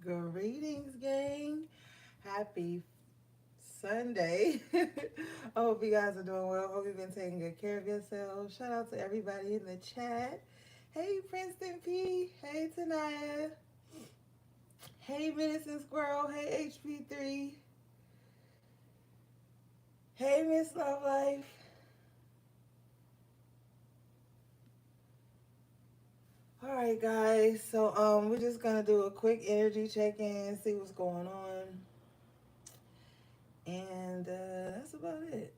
Greetings, gang. Happy Sunday. I hope you guys are doing well. Hope you've been taking good care of yourselves. Shout out to everybody in the chat. Hey, Princeton P. Hey, Tanaya. Hey, Medicine Squirrel. Hey, HP3. Hey, Miss Love Life. All right, guys. So, we're just gonna do a quick energy check-in, see what's going on, and that's about it.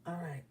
All right.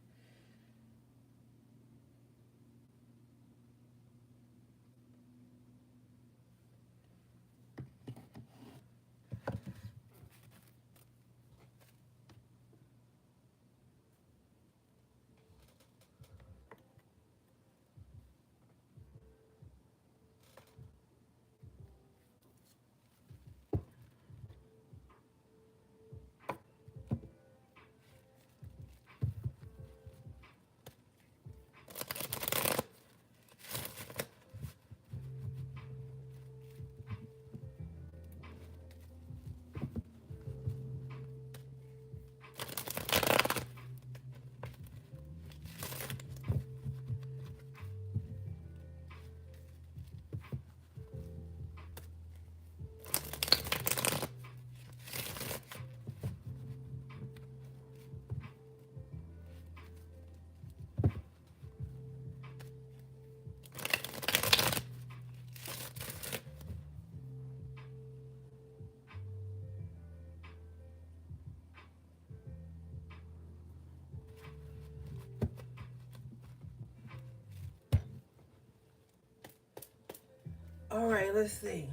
All right, let's see.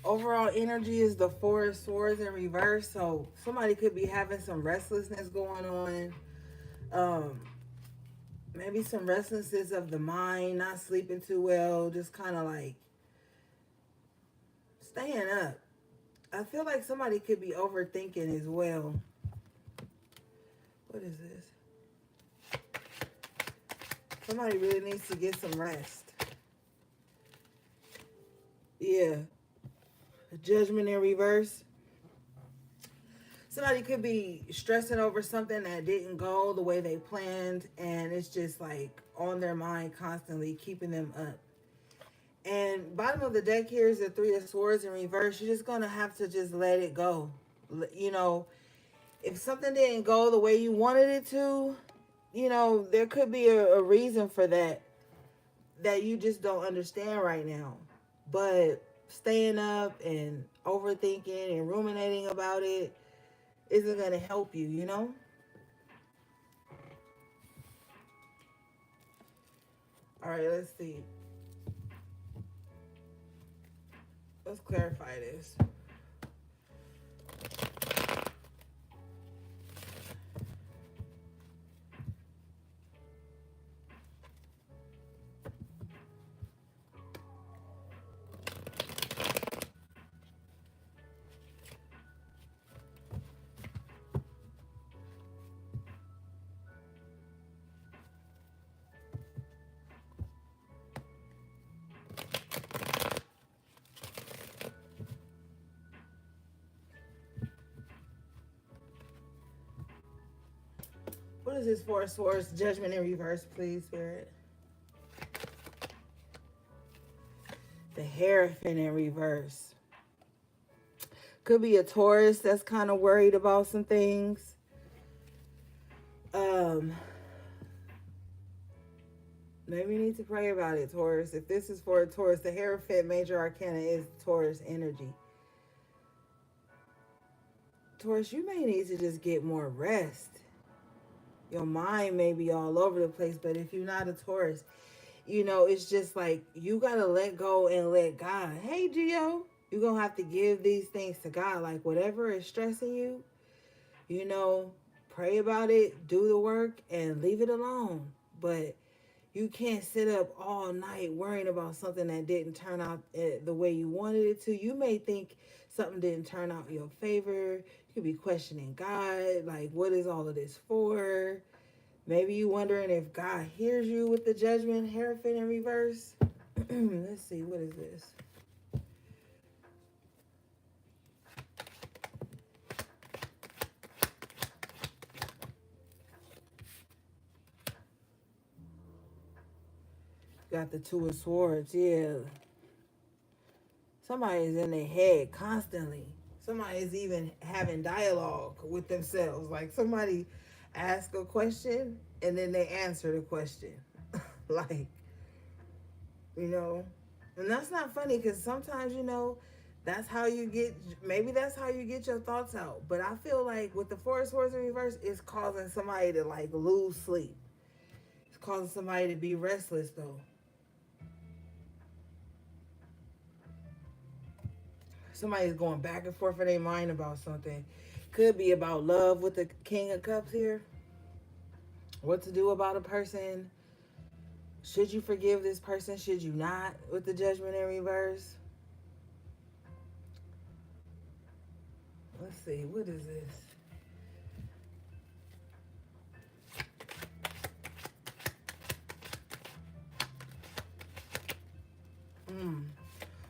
Overall energy is the Four of Swords in reverse. So somebody could be having some restlessness going on. Um, Maybe some restlessness of the mind, not sleeping too well, just kind of like staying up. I feel like somebody could be overthinking as well. What is this? Somebody really needs to get some rest. Yeah. The Judgment in reverse. Somebody could be stressing over something that didn't go the way they planned, and it's just like on their mind constantly, keeping them up. And bottom of the deck here is the Three of Swords in reverse. You're just gonna have to just let it go. You know, if something didn't go the way you wanted it to, there could be a reason for that you just don't understand right now. But staying up and overthinking and ruminating about it isn't gonna help you, you know? All right, let's see. Let's clarify this. What is this Four of Swords? Judgment in reverse, please, Spirit. The Hierophant in reverse. Could be a Taurus that's kind of worried about some things. Um, Maybe you need to pray about it, Taurus. If this is for a Taurus, the Hierophant major arcana is Taurus energy. Taurus, you may need to just get more rest. Your mind may be all over the place, but if you're not a Taurus, it's just like you gotta let go and let God. Hey, Gio, you're gonna have to give these things to God. Like whatever is stressing you, You know, pray about it, do the work, and leave it alone. But you can't sit up all night worrying about something that didn't turn out the way you wanted it to. You may think something didn't turn out in your favor. You could be questioning God, like, what is all of this for? Maybe you wondering if God hears you with the judgment, Hierophant in reverse. Let's see, what is this? Got the Two of Swords, yeah. Somebody's in their head constantly. Somebody is even having dialogue with themselves. Like somebody ask a question and then they answer the question. Like, you know, and that's not funny because sometimes, you know, that's how you get, maybe that's how you get your thoughts out. But I feel like with the Four of Swords in reverse, it's causing somebody to like lose sleep. It's causing somebody to be restless though. Somebody's going back and forth in their mind about something. Could be about love with the King of Cups here. What to do about a person. Should you forgive this person? Should you not? With the Judgment in reverse. Let's see. What is this?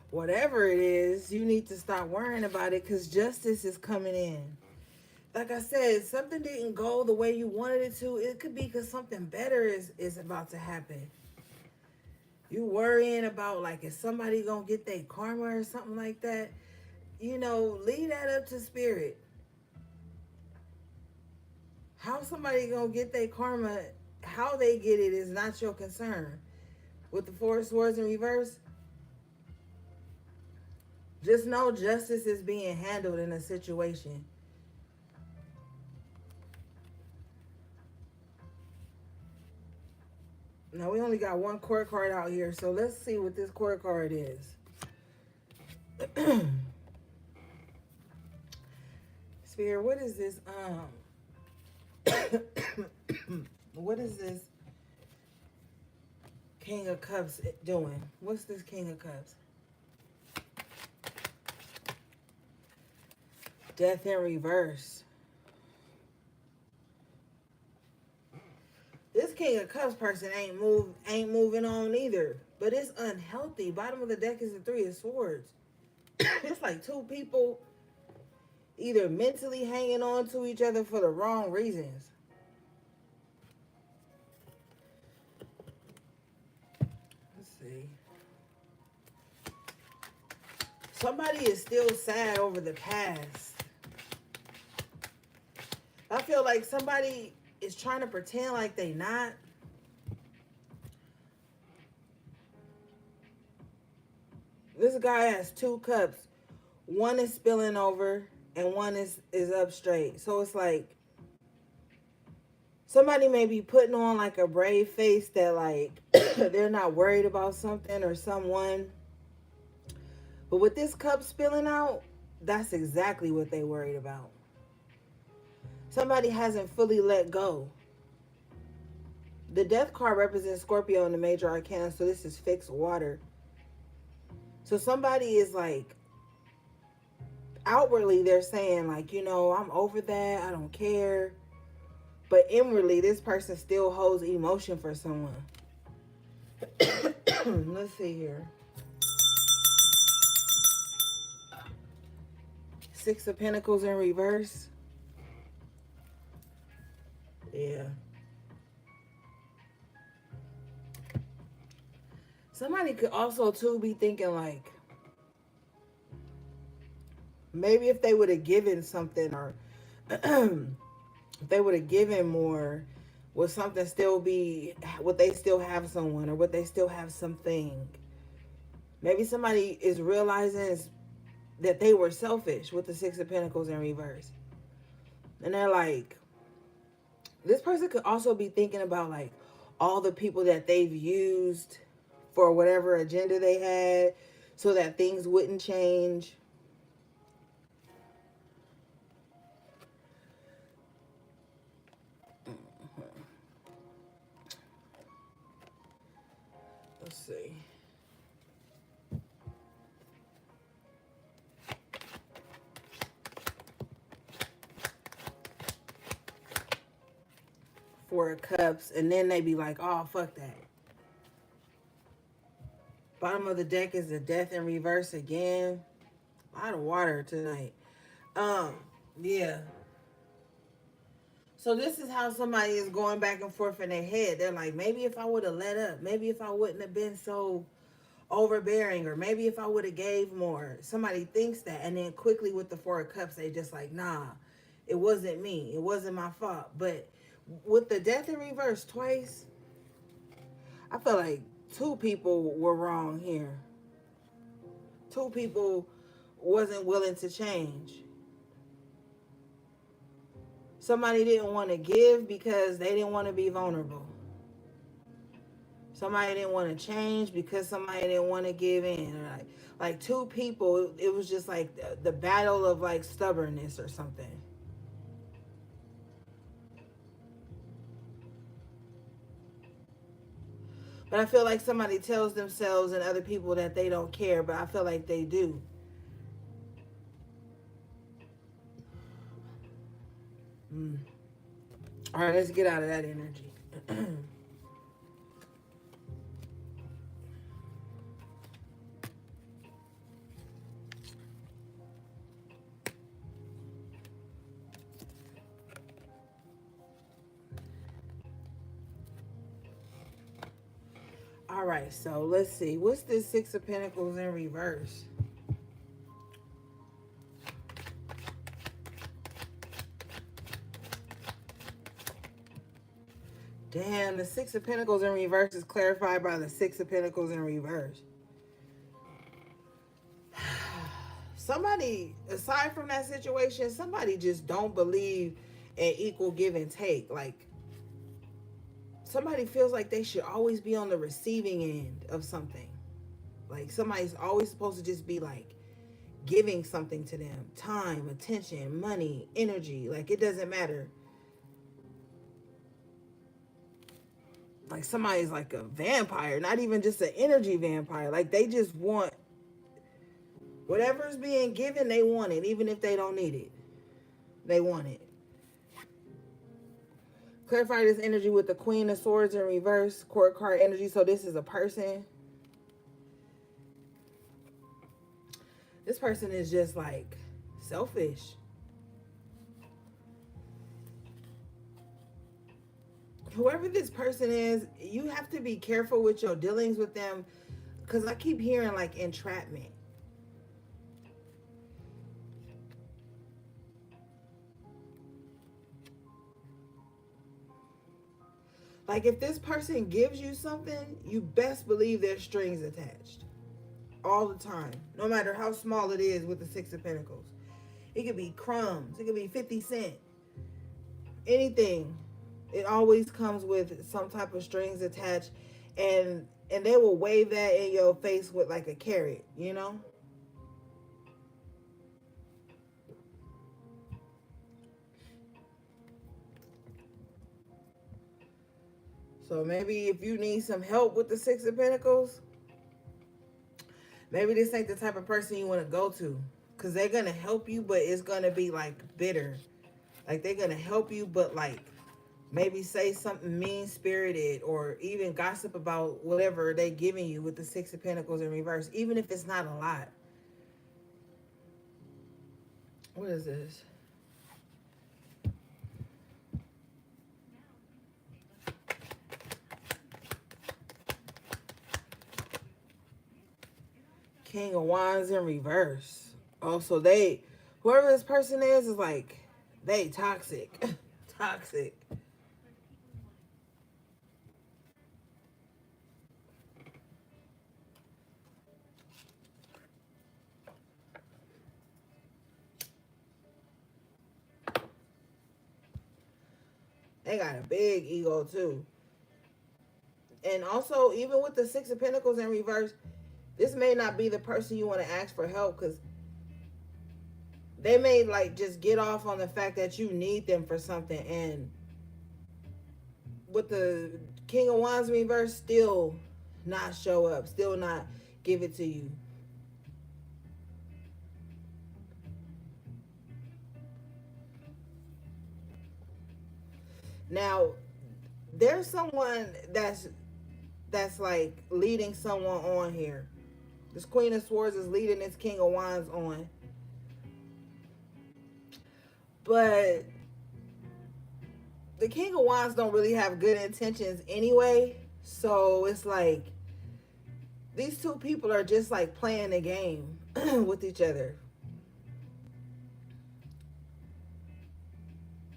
Whatever it is, you need to stop worrying about it because justice is coming in. Like I said, something didn't go the way you wanted it to. It could be because something better is about to happen. You worrying about like is somebody gonna get their karma or something like that. You know, leave that up to spirit. How somebody gonna get their karma, how they get it is not your concern. With the Four of Swords in reverse, just know justice is being handled in a situation. Now we only got one court card out here, so let's see what this court card is. Spirit, what is this? What is this King of Cups doing? What's this King of Cups? Death in reverse. This King of Cups person ain't moving on either. But it's unhealthy. Bottom of the deck is the Three of Swords. It's like two people either mentally hanging on to each other for the wrong reasons. Let's see. Somebody is still sad over the past. I feel like somebody is trying to pretend like they not. This guy has two cups. One is spilling over and one is up straight. So it's like somebody may be putting on like a brave face that like they're not worried about something or someone. But with this cup spilling out, that's exactly what they worried about. Somebody hasn't fully let go. The death card represents Scorpio in the major arcana, so this is fixed water. So somebody is like, outwardly they're saying like, you know, I'm over that, I don't care. But inwardly, this person still holds emotion for someone. Let's see here. Six of Pentacles in reverse. Yeah. Somebody could also too be thinking like, maybe if they would have given something or if they would have given more, would something still be, would they still have someone or would they still have something? Maybe somebody is realizing that they were selfish with the Six of Pentacles in reverse. And they're like, this person could also be thinking about like all the people that they've used for whatever agenda they had so that things wouldn't change. Let's see. Four of Cups, and then they be like, "Oh, fuck that." Bottom of the deck is the Death in reverse again. A lot of water tonight. Um, yeah. So this is how somebody is going back and forth in their head. They're like, maybe if I would have let up, maybe if I wouldn't have been so overbearing, or maybe if I would have gave more. Somebody thinks that, and then quickly with the Four of Cups, they just like, nah, it wasn't me. It wasn't my fault. But with the Death in reverse twice, I feel like two people were wrong here. Two people wasn't willing to change. Somebody didn't want to give because they didn't want to be vulnerable. Somebody didn't want to change because somebody didn't want to give in. Or like two people, it was just like the battle of like stubbornness or something. But I feel like somebody tells themselves and other people that they don't care, but I feel like they do. Mm. All right, let's get out of that energy. All right, so let's see. What's this Six of Pentacles in reverse? Damn, the Six of Pentacles in reverse is clarified by the Six of Pentacles in reverse. Somebody, aside from that situation, somebody just don't believe in equal give and take. Like, somebody feels like they should always be on the receiving end of something. Like, somebody's always supposed to just be like giving something to them: time, attention, money, energy. Like, it doesn't matter. Like, somebody's like a vampire, not even just an energy vampire. Like, they just want whatever's being given, they want it, even if they don't need it. They want it. Clarify this energy with the Queen of Swords in reverse, court card energy. So this is a person. This person is just like selfish. Whoever this person is, you have to be careful with your dealings with them, because I keep hearing like entrapment. Like, if this person gives you something, you best believe there's strings attached all the time, no matter how small it is. With the Six of Pentacles, it could be crumbs, it could be 50 cents, anything. It always comes with some type of strings attached, and they will wave that in your face with like a carrot, you know. So maybe if you need some help with the Six of Pentacles, maybe this ain't the type of person you want to go to, because they're gonna help you, but it's gonna be like bitter. Like, they're gonna help you, but like maybe say something mean spirited, or even gossip about whatever they giving you with the Six of Pentacles in reverse, even if it's not a lot. What is this? King of Wands in reverse. Oh, so they, whoever this person is like, they toxic. Toxic. They got a big ego too. And also, even with the Six of Pentacles in reverse, this may not be the person you want to ask for help, because they may like just get off on the fact that you need them for something. And with the King of Wands in reverse, still not show up, still not give it to you. Now, there's someone that's like leading someone on here. This Queen of Swords is leading this King of Wands on. But the King of Wands don't really have good intentions anyway. So it's like these two people are just like playing a game with each other.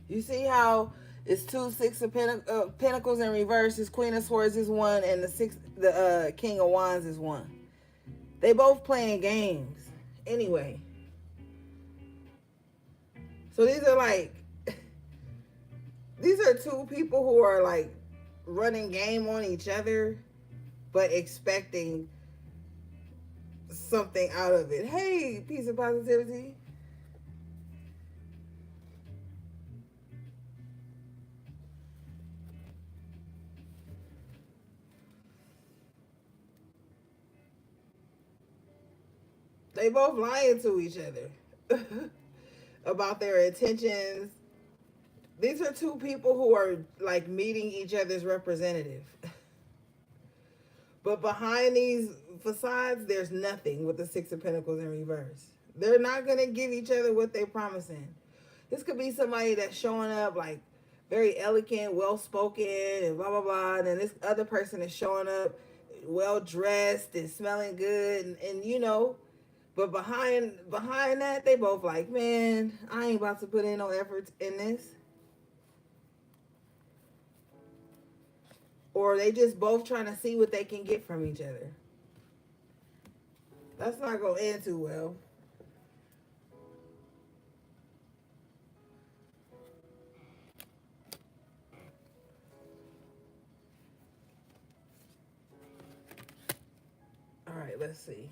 You see how it's two Six of Pentacles in reverse. His Queen of Swords is one, and the King of Wands is one. They both playing games anyway. So these are like these are two people who are like running game on each other, but expecting something out of it. Hey, piece of positivity. They both lying to each other about their intentions. These are two people who are like meeting each other's representative. But behind these facades, there's nothing with the Six of Pentacles in reverse. They're not going to give each other what they're promising. This could be somebody that's showing up like very elegant, well spoken, and blah, blah, blah. And then this other person is showing up well dressed and smelling good. And you know, but behind that, they both like, man, I ain't about to put in no effort in this. Or they just both trying to see what they can get from each other. That's not going to end too well. All right, let's see.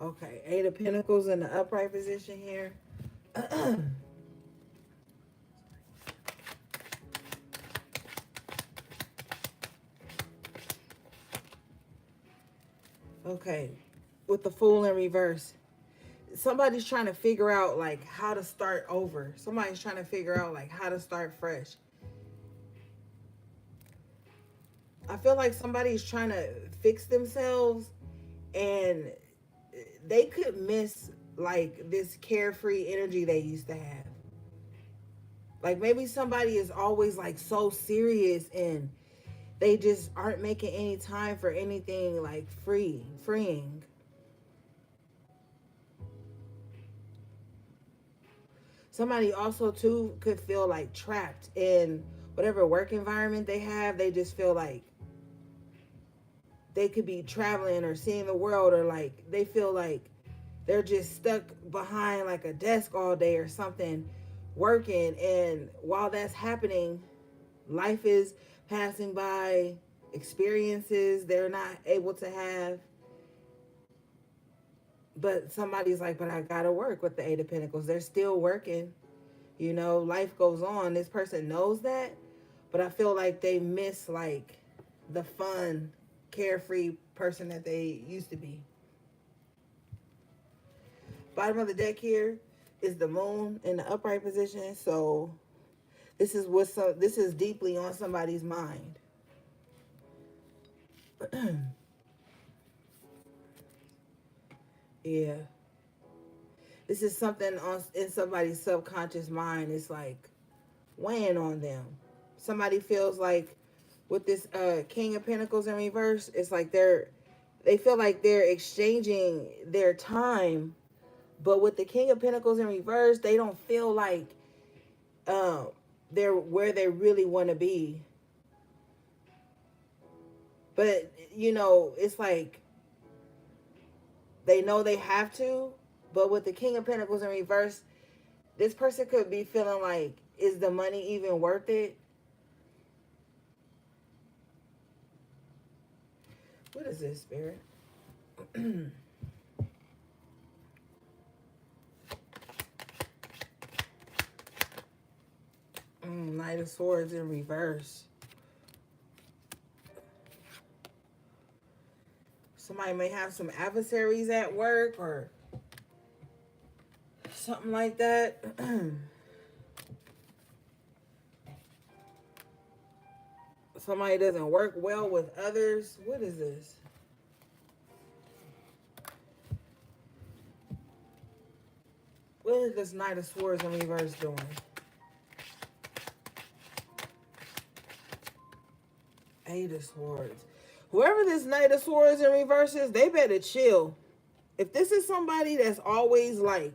Okay, Eight of Pentacles in the upright position here. Okay, with the Fool in reverse. Somebody's trying to figure out like how to start over. Somebody's trying to figure out like how to start fresh. I feel like somebody's trying to fix themselves and they could miss like this carefree energy they used to have. Like maybe somebody is always like so serious and they just aren't making any time for anything like freeing. Somebody also too could feel like trapped in whatever work environment they have. They just feel like they could be traveling or seeing the world, or like they feel like they're just stuck behind like a desk all day or something working, and while that's happening, life is passing by, experiences they're not able to have. But somebody's like, but I gotta work. With the Eight of Pentacles, they're still working. You know, life goes on. This person knows that, but I feel like they miss like the fun, carefree person that they used to be. Bottom of the deck here is the Moon in the upright position. So this is deeply on somebody's mind. Yeah. This is something in somebody's subconscious mind. It's like weighing on them. Somebody feels like with this King of Pentacles in reverse, it's like they feel like they're exchanging their time, but with the King of Pentacles in reverse, they don't feel like um, they're where they really want to be. But you know, it's like they know they have to, but with the King of Pentacles in reverse, this person could be feeling like, is the money even worth it? What is this, Spirit? Knight of Swords in reverse. Somebody may have some adversaries at work or something like that. Somebody doesn't work well with others. What is this? What is this Knight of Swords in reverse doing? Eight of Swords. Whoever this Knight of Swords in reverse is, they better chill. If this is somebody that's always like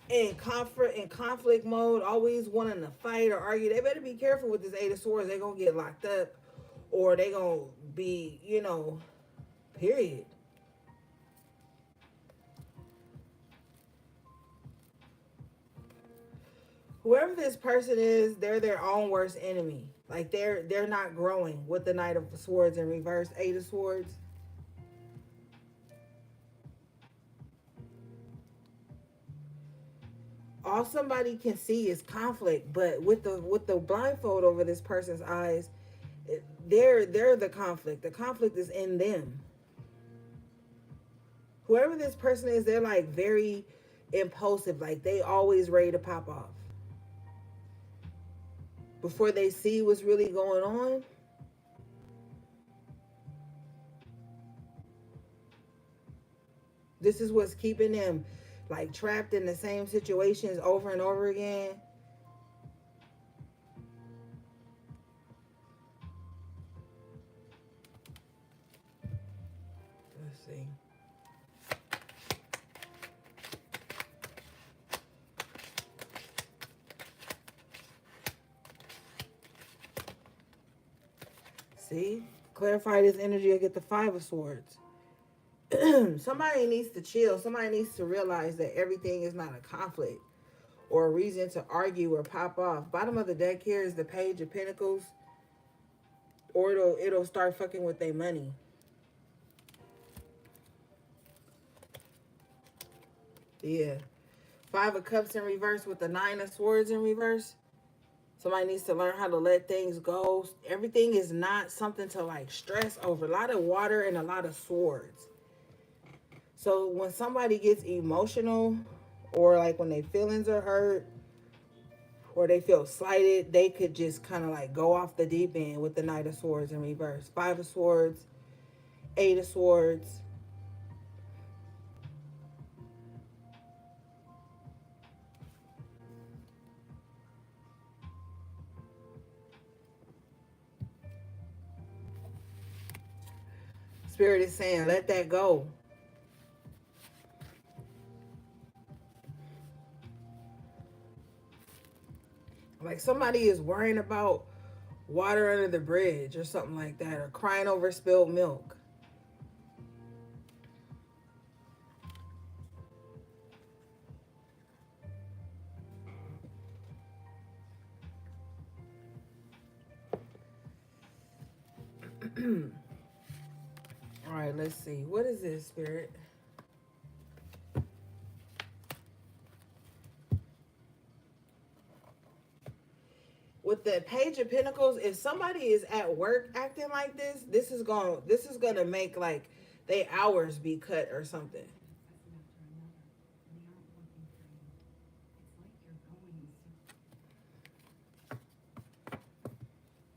in conflict mode, always wanting to fight or argue, they better be careful with this Eight of Swords. They're gonna get locked up, or they gonna be, period. Whoever this person is, they're their own worst enemy. Like they're not growing with the Knight of Swords in reverse, Eight of Swords. All somebody can see is conflict, but with the blindfold over this person's eyes, they're the conflict. The conflict is in them. Whoever this person is, they're like very impulsive, like they always ready to pop off before they see what's really going on. This is what's keeping them like trapped in the same situations over and over again. Let's see. See? Clarify this energy, I get the Five of Swords. Somebody needs to chill. Somebody needs to realize that everything is not a conflict or a reason to argue or pop off. Bottom of the deck here is the Page of Pentacles, or it'll start fucking with their money. Yeah. Five of Cups in reverse with the Nine of Swords in reverse. Somebody needs to learn how to let things go. Everything is not something to like stress over. A lot of water and a lot of swords. So when somebody gets emotional, or like when their feelings are hurt, or they feel slighted, they could just kind of like go off the deep end with the Knight of Swords in reverse. Five of Swords, Eight of Swords. Spirit is saying, let that go. Like somebody is worrying about water under the bridge or something like that, or crying over spilled milk. All right, let's see. What is this, Spirit? With the Page of Pentacles, if somebody is at work acting like this is gonna make like they hours be cut or something.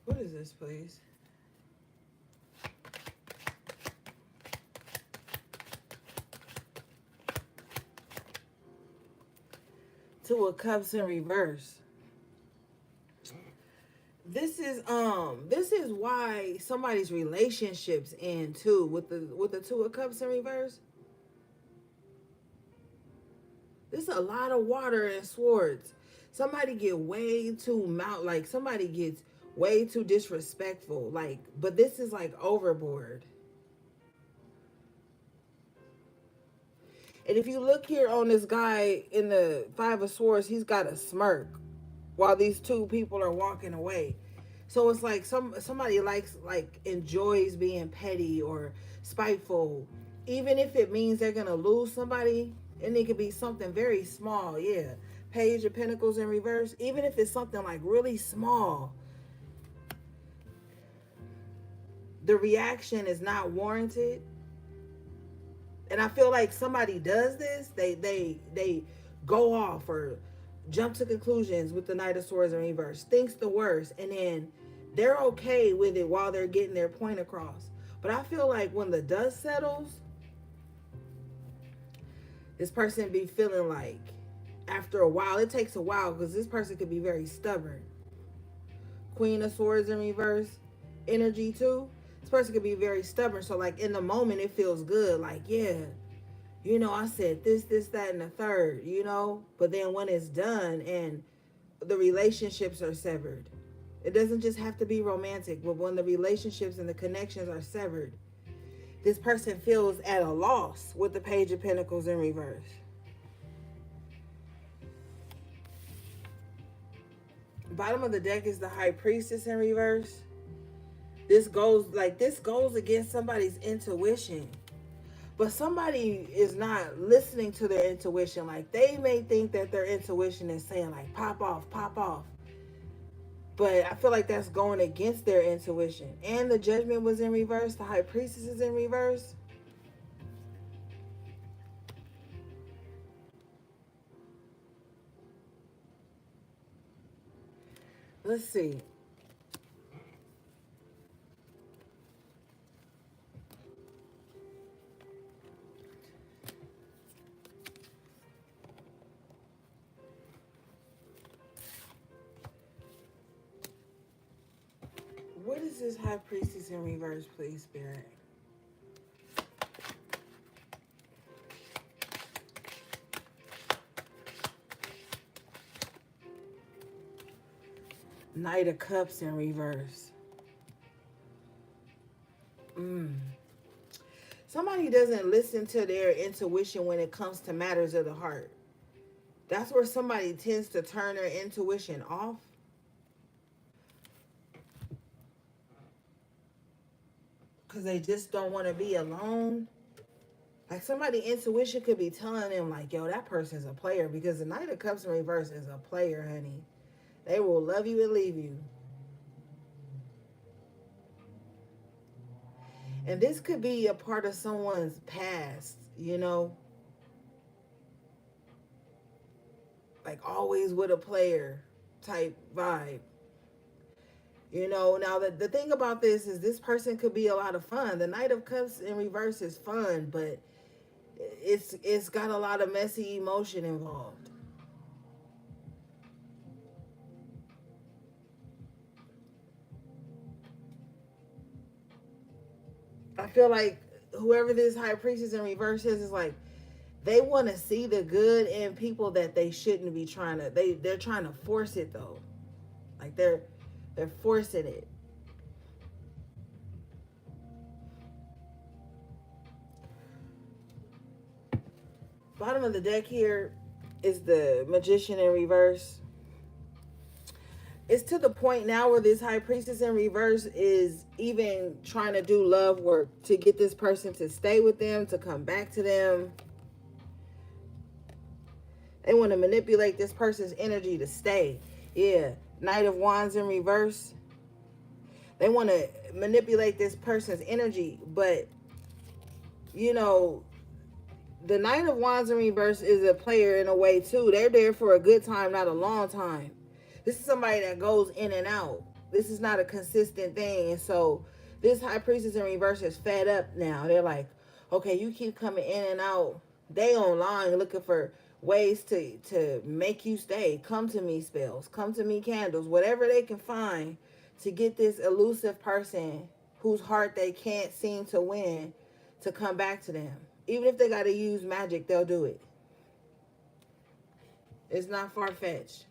What is this, please? Two of Cups in reverse. This is why somebody's relationships end too, with the Two of Cups in reverse. There's a lot of water and swords. Somebody get way too like somebody gets way too disrespectful, like, but this is like overboard. And if you look here on this guy in the Five of Swords, he's got a smirk while these two people are walking away. So it's like somebody likes, like, enjoys being petty or spiteful, Even if it means they're gonna lose somebody, and it could be something very small. Yeah, Page of Pentacles in reverse. Even if it's something like really small, the reaction is not warranted. And I feel like somebody does this, they go off or jump to conclusions with the Knight of Swords in reverse, thinks the worst, and then they're okay with it while they're getting their point across. But I feel like when the dust settles, this person be feeling like after a while, it takes a while because this person could be very stubborn. Queen of Swords in reverse energy too. This person could be very stubborn. So like in the moment it feels good. Like, yeah, you know, I said this, that, and the third, you know. But then when it's done and the relationships are severed, it doesn't just have to be romantic, but when the relationships and the connections are severed, this person feels at a loss with the Page of Pentacles in reverse. Bottom of the deck is the High Priestess in reverse. This goes against somebody's intuition. But somebody is not listening to their intuition. Like they may think that their intuition is saying like pop off, pop off. But I feel like that's going against their intuition. And the Judgment was in reverse. The High Priestess is in reverse. Let's see. What is this High Priestess in reverse, please, Spirit? Knight of Cups in reverse. Somebody doesn't listen to their intuition when it comes to matters of the heart. That's where somebody tends to turn their intuition off. Because they just don't want to be alone. Like somebody intuition could be telling them like, yo, that person's a player. Because the Knight of Cups in reverse is a player, honey. They will love you and leave you. And this could be a part of someone's past, you know? Like always with a player type vibe. You know, now the thing about this person could be a lot of fun. The Knight of Cups in reverse is fun, but it's got a lot of messy emotion involved. I feel like whoever this High Priestess in reverse is like they want to see the good in people that they shouldn't be trying to. They're trying to force it though, like they're forcing it. Bottom of the deck here is the Magician in reverse. It's to the point now where this High Priestess in reverse is even trying to do love work to get this person to stay with them, to come back to them. They want to manipulate this person's energy to stay. Yeah, Knight of Wands in reverse. They want to manipulate this person's energy, but you know, the Knight of Wands in reverse is a player in a way too. They're there for a good time, not a long time. This is somebody that goes in and out. This is not a consistent thing. And so this High Priestess in reverse is fed up now. They're like, okay, you keep coming in and out. They online looking for ways to make you stay. Come to me spells. Come to me candles. Whatever they can find to get this elusive person whose heart they can't seem to win to come back to them. Even if they got to use magic, they'll do it. It's not far-fetched.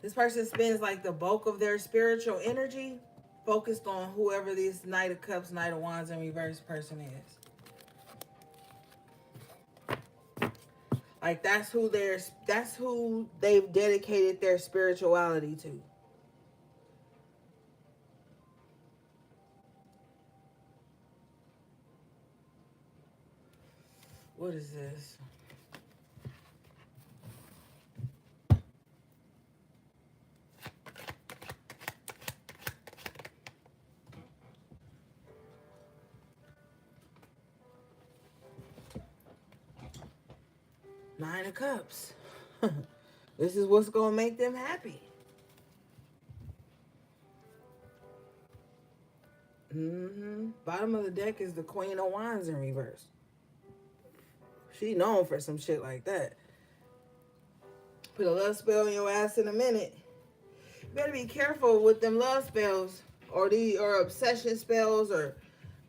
This person spends like the bulk of their spiritual energy focused on whoever this Knight of Cups, Knight of Wands in reverse person is. Like that's who they've dedicated their spirituality to. What is this? Nine of Cups. This is what's gonna make them happy. Bottom of the deck is the Queen of Wands in reverse. She known for some shit like that. Put a love spell on your ass in a minute. You better be careful with them love spells or obsession spells or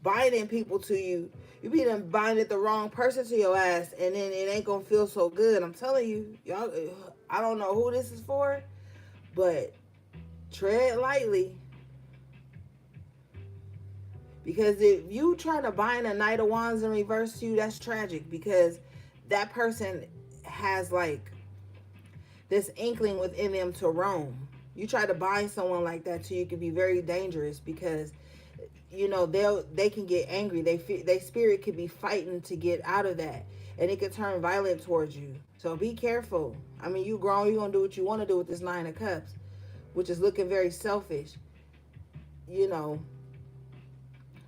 binding people to you. You be done binded the wrong person to your ass, and then it ain't gonna feel so good. I'm telling you, y'all. I don't know who this is for, but tread lightly. Because if you try to bind a Knight of Wands in reverse to you, that's tragic because that person has like this inkling within them to roam. You try to bind someone like that to you, it can be very dangerous because they can get angry. They spirit could be fighting to get out of that, and it could turn violent towards you. So be careful. I mean, you grown, you gonna do what you want to do with this Nine of Cups, which is looking very selfish. You know,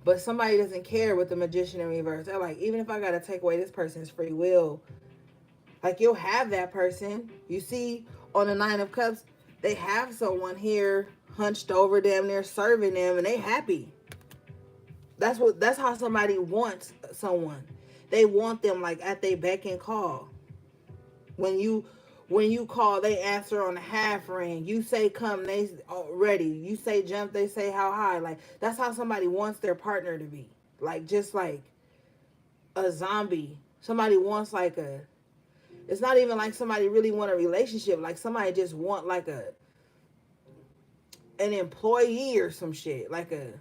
but somebody doesn't care with the Magician in reverse. They're like, even if I gotta take away this person's free will, like you'll have that person. You see on the Nine of Cups, they have someone here hunched over them, they're serving them, and they happy. That's how somebody wants someone. They want them like at their beck and call. When you call, they answer on the half ring. You say come, they ready. You say jump, they say how high. Like that's how somebody wants their partner to be. Like just like a zombie. Somebody wants like a. It's not even like somebody really want a relationship. Like somebody just want like an employee or some shit. Like a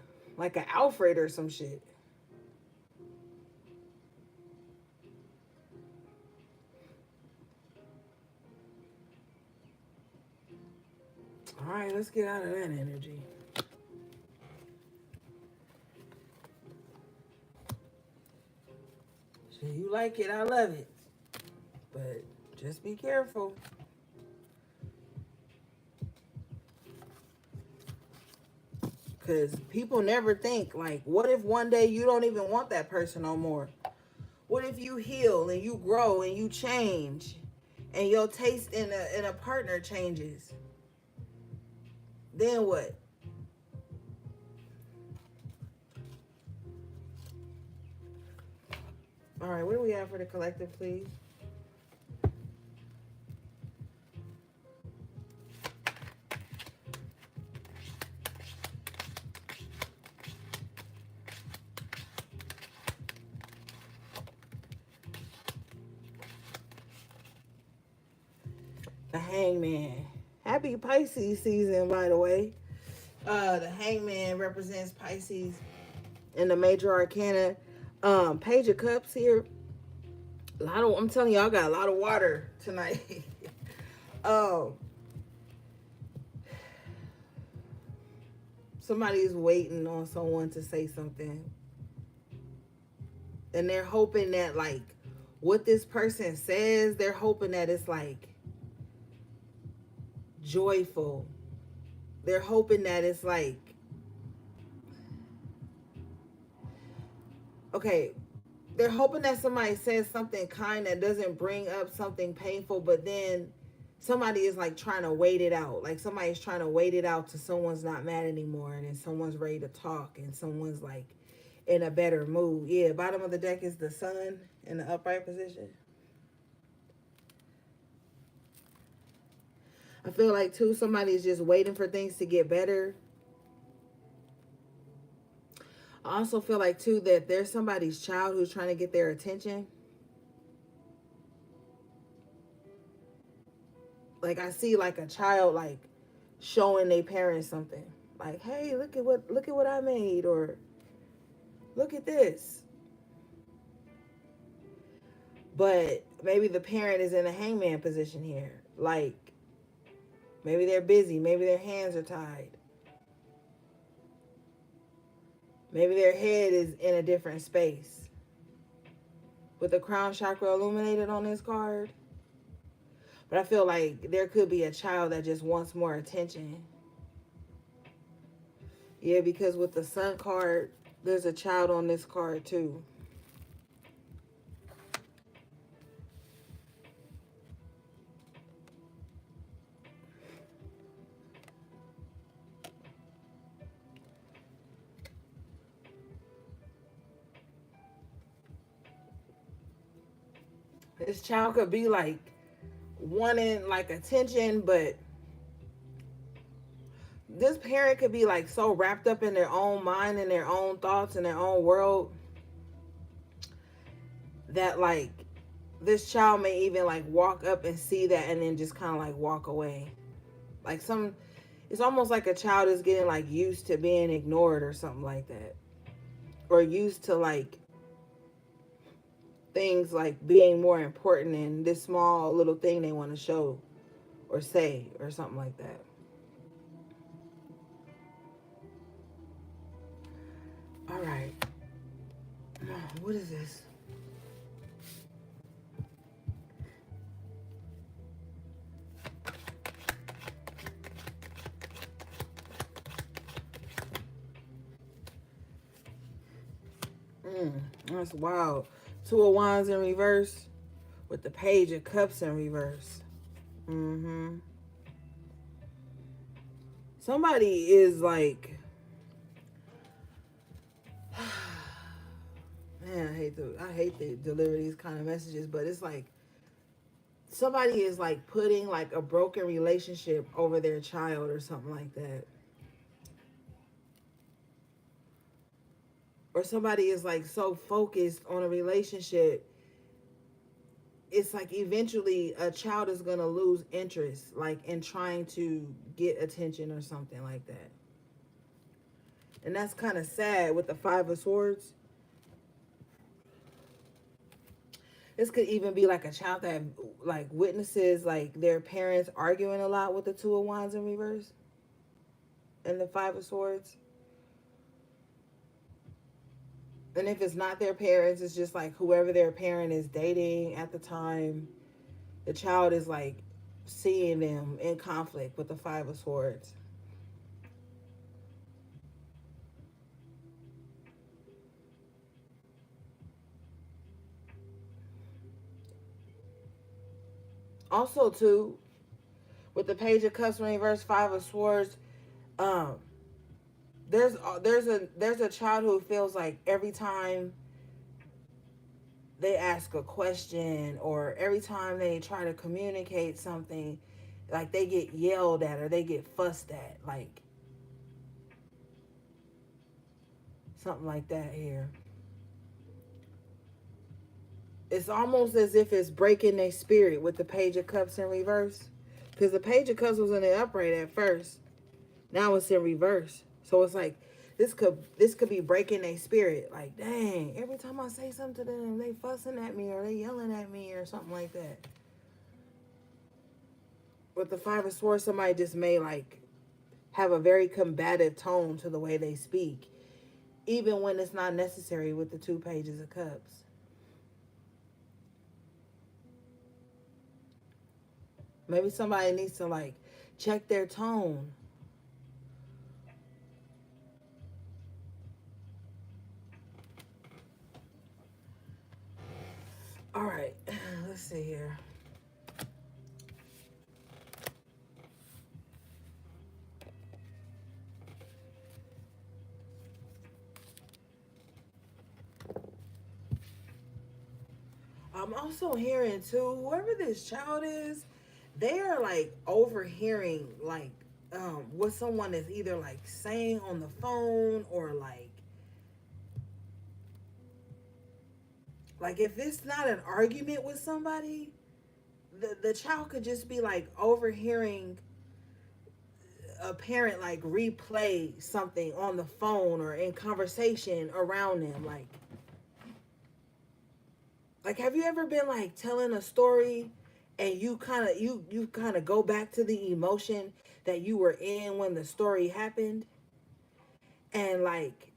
Alfred or some shit. All right, let's get out of that energy. So you like it, I love it. But just be careful. Because people never think, like, what if one day you don't even want that person no more? What if you heal and you grow and you change and your taste in a partner changes? Then what? All right, what do we have for the collective, please? The Hangman. Happy Pisces season, by the way. The Hangman represents Pisces in the major arcana. Page of Cups here. I'm telling y'all, I got a lot of water tonight. um, Somebody is waiting on someone to say something, and they're hoping that like what this person says, they're hoping that it's like joyful. They're hoping that it's like okay, they're hoping that somebody says something kind that doesn't bring up something painful, but then somebody is like trying to wait it out. Like somebody's trying to wait it out till someone's not mad anymore and then someone's ready to talk and someone's like in a better mood. Yeah, bottom of the deck is the sun in the upright position. I feel like too somebody's just waiting for things to get better. I also feel like too that there's somebody's child who's trying to get their attention. Like I see like a child like showing their parents something. Like, hey, look at what I made, or look at this. But maybe the parent is in a hangman position here. Like, maybe they're busy. Maybe their hands are tied. Maybe their head is in a different space. With the crown chakra illuminated on this card. But I feel like there could be a child that just wants more attention. Yeah, because with the sun card, there's a child on this card too. This child could be like wanting like attention, but this parent could be like so wrapped up in their own mind and their own thoughts and their own world that like this child may even like walk up and see that and then just kind of like walk away. Like it's almost like a child is getting like used to being ignored or something like that, or used to like things like being more important than this small little thing they want to show or say or something like that. All right. What is this? That's wild. Two of Wands in reverse with the Page of Cups in reverse. Somebody is like, man, I hate to deliver these kind of messages, but it's like somebody is like putting like a broken relationship over their child or something like that. Or somebody is like so focused on a relationship, it's like eventually a child is going to lose interest like in trying to get attention or something like that. And that's kind of sad with the Five of Swords. This could even be like a child that like witnesses like their parents arguing a lot with the Two of Wands in reverse and the Five of Swords. And if it's not their parents, it's just like whoever their parent is dating at the time. The child is like seeing them in conflict with the Five of Swords. Also, too, with the Page of Cups in reverse, Five of Swords, um, there's a child who feels like every time they ask a question or every time they try to communicate something, like they get yelled at or they get fussed at, like something like that here. It's almost as if it's breaking their spirit with the Page of Cups in reverse, because the Page of Cups was in the upright at first. Now it's in reverse. So it's like this could be breaking their spirit. Like, dang, every time I say something to them, they fussing at me or they yelling at me or something like that. With the Five of Swords, somebody just may like have a very combative tone to the way they speak, even when it's not necessary with the two Pages of Cups. Maybe somebody needs to like check their tone. All right, let's see here. I'm also hearing too, whoever this child is, they are like overhearing what someone is either like saying on the phone or like if it's not an argument with somebody, the child could just be like overhearing a parent like replay something on the phone or in conversation around them, like Like, have you ever been like telling a story and you kind of go back to the emotion that you were in when the story happened, and like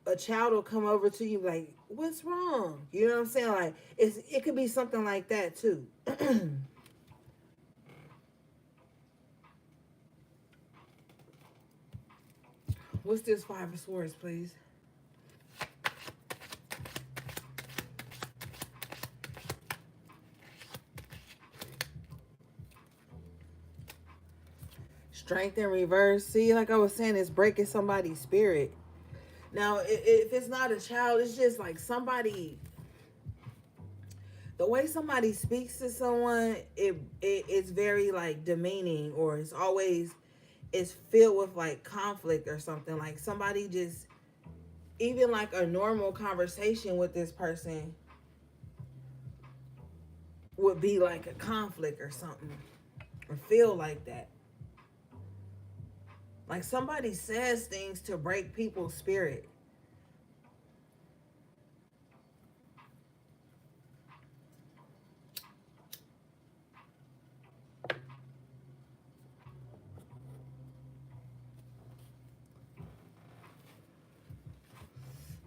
a child will come over to you like, what's wrong? You know what I'm saying? Like, it could be something like that too. What's this Five of Swords, please? Strength in reverse. See, like I was saying, it's breaking somebody's spirit. Now, if it's not a child, it's just like somebody. The way somebody speaks to someone, it's very like demeaning, or it's filled with like conflict or something. Like somebody just, even like a normal conversation with this person would be like a conflict or something, or feel like that. Like somebody says things to break people's spirit.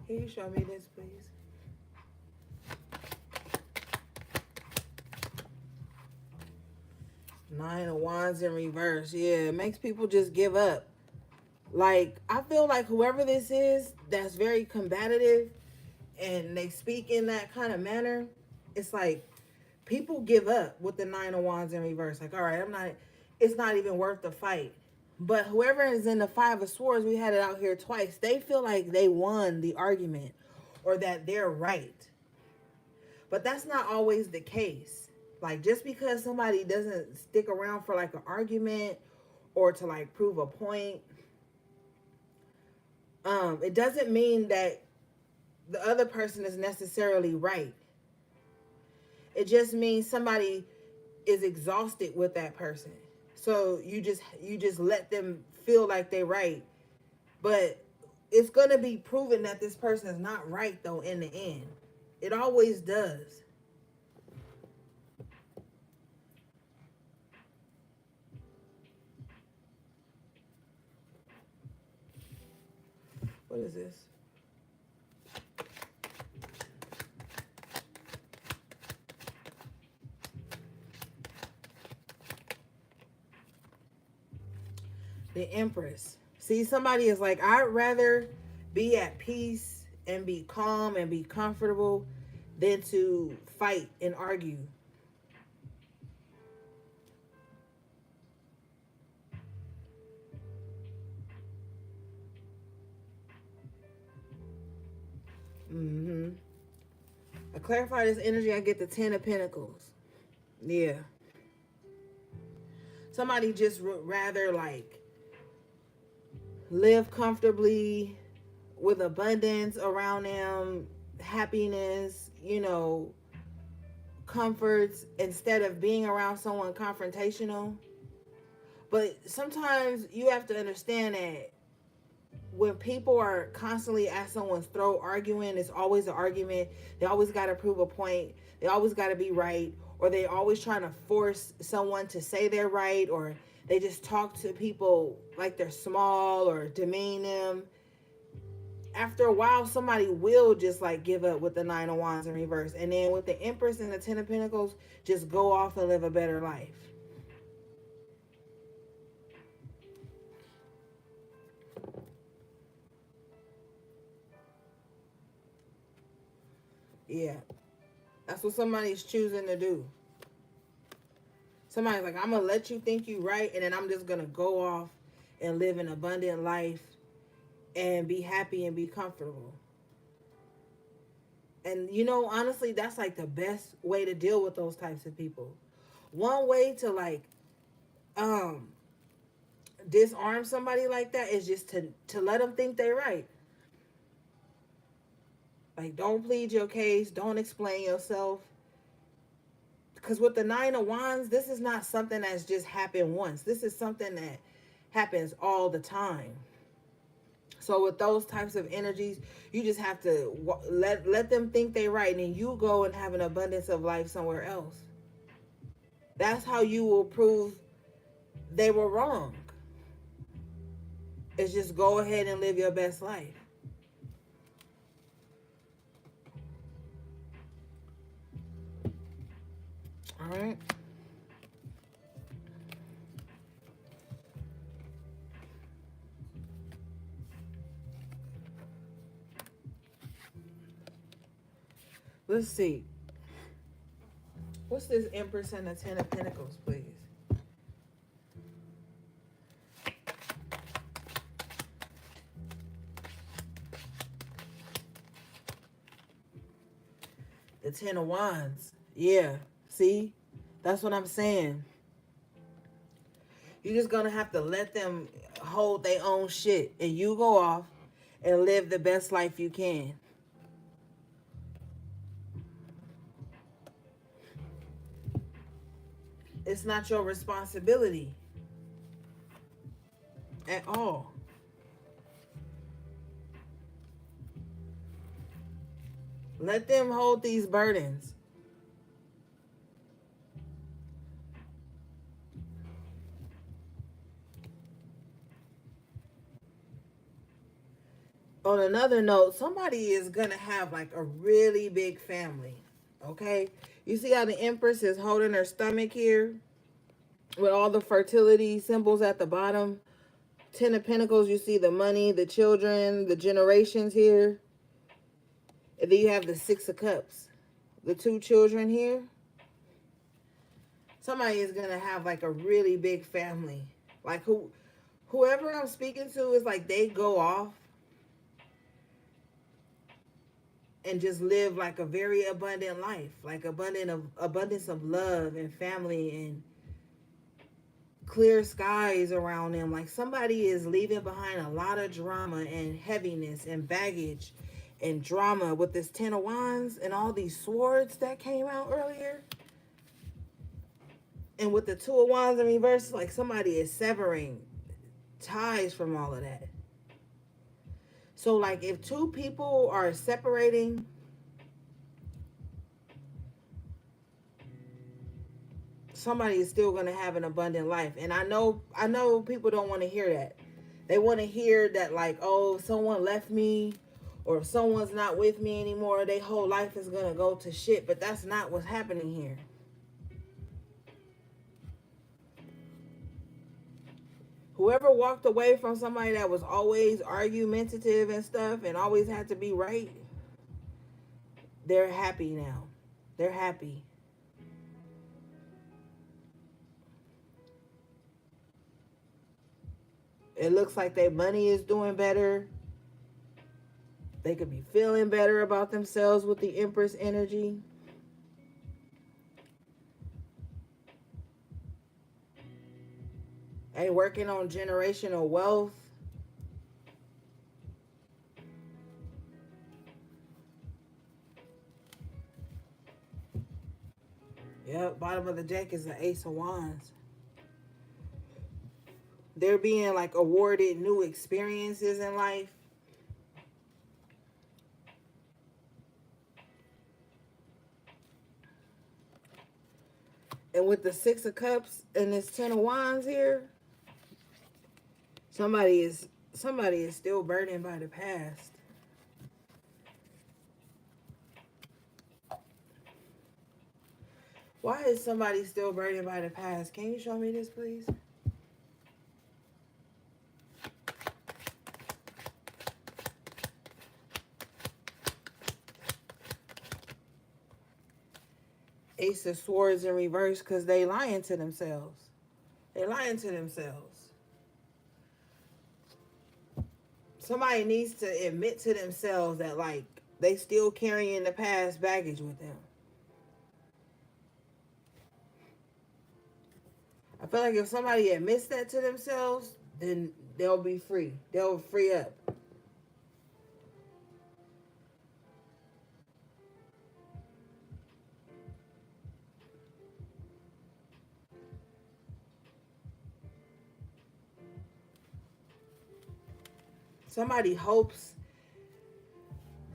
Can you show me this, please? Nine of Wands in reverse. Yeah, it makes people just give up. Like, I feel like whoever this is that's very combative and they speak in that kind of manner, it's like people give up with the Nine of Wands in reverse. Like, all right, it's not even worth the fight. But whoever is in the Five of Swords, we had it out here twice, they feel like they won the argument or that they're right. But that's not always the case. Like, just because somebody doesn't stick around for like an argument or to like prove a point, it doesn't mean that the other person is necessarily right. It just means somebody is exhausted with that person. So you just let them feel like they're right. But it's gonna be proven that this person is not right though in the end. It always does. What is this? The Empress. See, somebody is like, I'd rather be at peace and be calm and be comfortable than to fight and argue. Mm-hmm. I clarify this energy, I get the Ten of Pentacles. Yeah. Somebody just would rather like live comfortably with abundance around them, happiness, comforts, instead of being around someone confrontational. But sometimes you have to understand that when people are constantly at someone's throat arguing, it's always an argument. They always got to prove a point. They always got to be right. Or they always trying to force someone to say they're right. Or they just talk to people like they're small or demean them. After a while, somebody will just like give up with the Nine of Wands in reverse. And then with the Empress and the Ten of Pentacles, just go off and live a better life. Yeah. That's what somebody's choosing to do. Somebody's like, I'm going to let you think you right, and then I'm just going to go off and live an abundant life and be happy and be comfortable. And, honestly, that's like the best way to deal with those types of people. One way to like um disarm somebody like that is just to let them think they're right. Like, don't plead your case, don't explain yourself. Because with the Nine of Wands, this is not something that's just happened once. This is something that happens all the time. So with those types of energies, you just have to let them think they right, and then you go and have an abundance of life somewhere else. That's how you will prove they were wrong. It's just go ahead and live your best life. All right. Let's see. What's this Empress and the Ten of Pentacles, please? The Ten of Wands. Yeah. See? That's what I'm saying. You're just going to have to let them hold their own shit. And you go off and live the best life you can. It's not your responsibility at all. Let them hold these burdens. On another note, somebody is going to have like a really big family. Okay? You see how the Empress is holding her stomach here with all the fertility symbols at the bottom? Ten of Pentacles, you see the money, the children, the generations here. And then you have the Six of Cups. The two children here. Somebody is going to have like a really big family. Like whoever I'm speaking to is like they go off and just live like a very abundant life. Like abundance of love and family and clear skies around them. Like somebody is leaving behind a lot of drama and heaviness and baggage and drama with this Ten of Wands and all these swords that came out earlier. And with the Two of Wands in reverse, like somebody is severing ties from all of that. So like if two people are separating, somebody is still going to have an abundant life. And I know people don't want to hear that. They want to hear that like, oh, someone left me or if someone's not with me anymore, their whole life is going to go to shit. But that's not what's happening here. Whoever walked away from somebody that was always argumentative and stuff and always had to be right, they're happy now. They're happy. It looks like their money is doing better. They could be feeling better about themselves with the Empress energy. They working on generational wealth. Yep, bottom of the deck is the Ace of Wands. They're being like awarded new experiences in life. And with the Six of Cups and this Ten of Wands here, somebody is still burdened by the past. Why is somebody still burdened by the past? Can you show me this, please? Ace of Swords in reverse because they lying to themselves. They lying to themselves. Somebody needs to admit to themselves that like they still carrying the past baggage with them. I feel like if somebody admits that to themselves, then they'll be free. They'll free up. Somebody hopes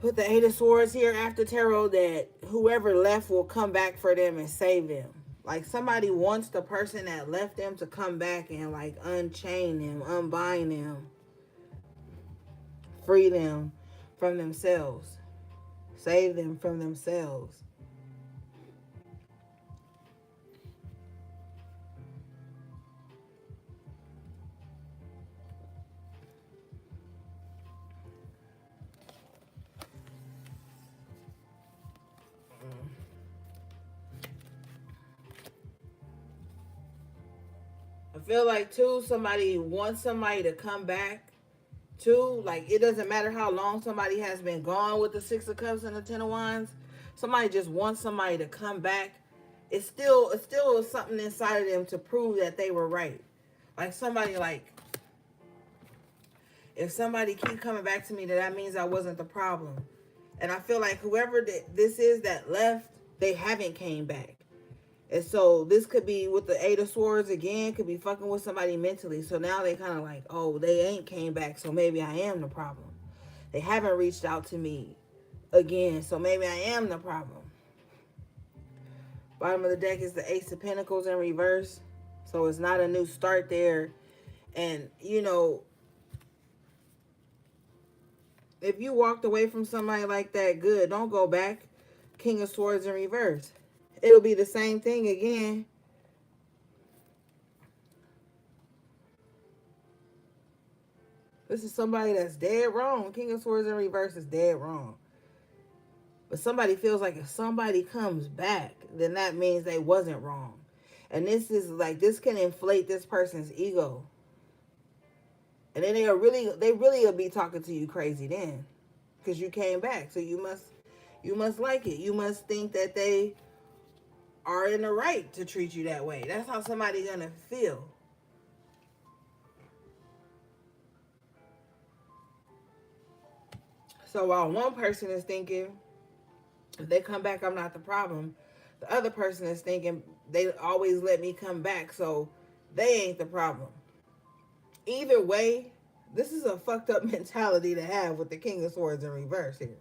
with the Eight of Swords here after tarot that whoever left will come back for them and save them. Like somebody wants the person that left them to come back and like unchain them, unbind them, free them from themselves, save them from themselves. I feel like too somebody wants somebody to come back too. Like it doesn't matter how long somebody has been gone with the Six of Cups and the Ten of Wands. Somebody just wants somebody to come back. It's still something inside of them to prove that they were right. Like somebody like if somebody keep coming back to me, that means I wasn't the problem. And I feel like whoever this is that left, they haven't came back. And so this could be with the Eight of Swords again, could be fucking with somebody mentally. So now they kind of like, oh, they ain't came back, so maybe I am the problem. They haven't reached out to me again, so maybe I am the problem. Bottom of the deck is the Ace of Pentacles in reverse. So it's not a new start there. And, you know, if you walked away from somebody like that, good. Don't go back. King of Swords in reverse. It'll be the same thing again. This is somebody that's dead wrong. King of Swords in reverse is dead wrong. But somebody feels like if somebody comes back, then that means they wasn't wrong. And this is like, this can inflate this person's ego. And then they really will be talking to you crazy then. Because you came back. So you must like it. You must think that they are in the right to treat you that way. That's how somebody's gonna feel. So while one person is thinking, if they come back, I'm not the problem, the other person is thinking, they always let me come back, so they ain't the problem. Either way, this is a fucked up mentality to have with the King of Swords in reverse here.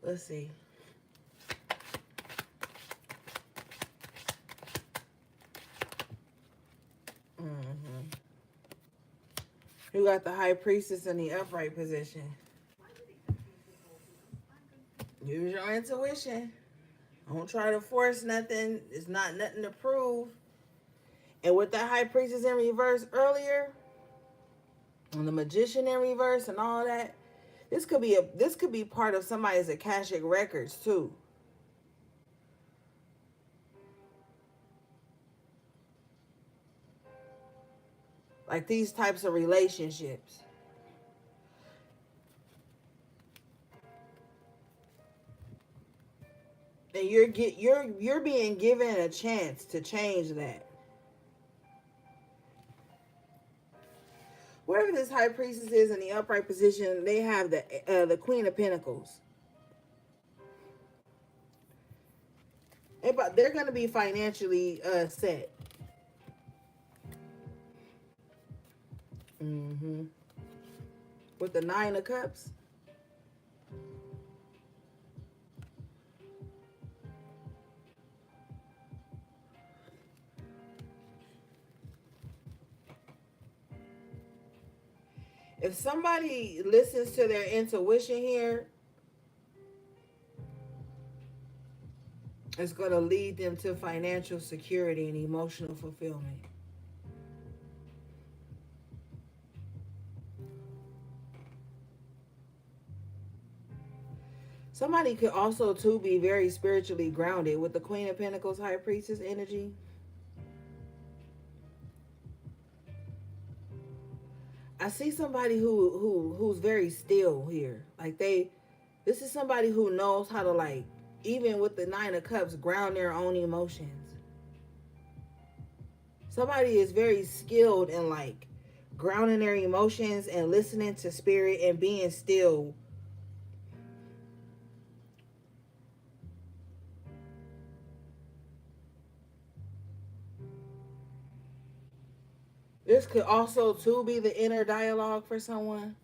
Let's see. You got the High Priestess in the upright position. Use your intuition. Don't try to force nothing. It's not nothing to prove. And with that High Priestess in reverse earlier, and the Magician in reverse and all that, this could be part of somebody's Akashic records too. Like these types of relationships. And you're being given a chance to change that. Wherever this High Priestess is in the upright position, they have the Queen of Pentacles. They're going to be financially set. With the Nine of Cups. If somebody listens to their intuition here, it's going to lead them to financial security and emotional fulfillment. Somebody could also, too, be very spiritually grounded with the Queen of Pentacles, High Priestess energy. I see somebody who's very still here. Like this is somebody who knows how to, like, even with the Nine of Cups, ground their own emotions. Somebody is very skilled in, like, grounding their emotions and listening to spirit and being still. This could also too be the inner dialogue for someone.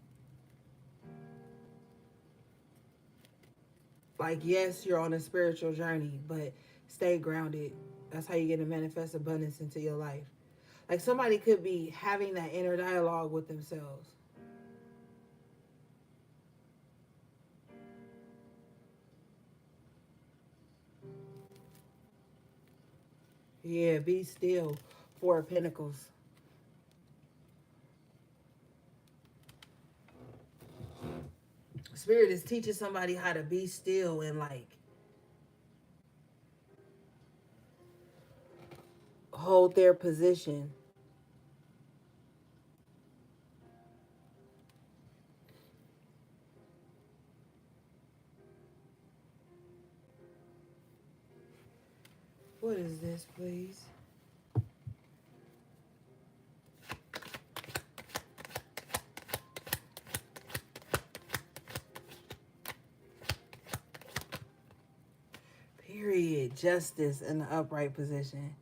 Like, yes, you're on a spiritual journey, but stay grounded. That's how you get to manifest abundance into your life. Like, somebody could be having that inner dialogue with themselves. Yeah, be still. Four of Pentacles. Spirit is teaching somebody how to be still and like hold their position. What is this, please? Period. Justice in the upright position.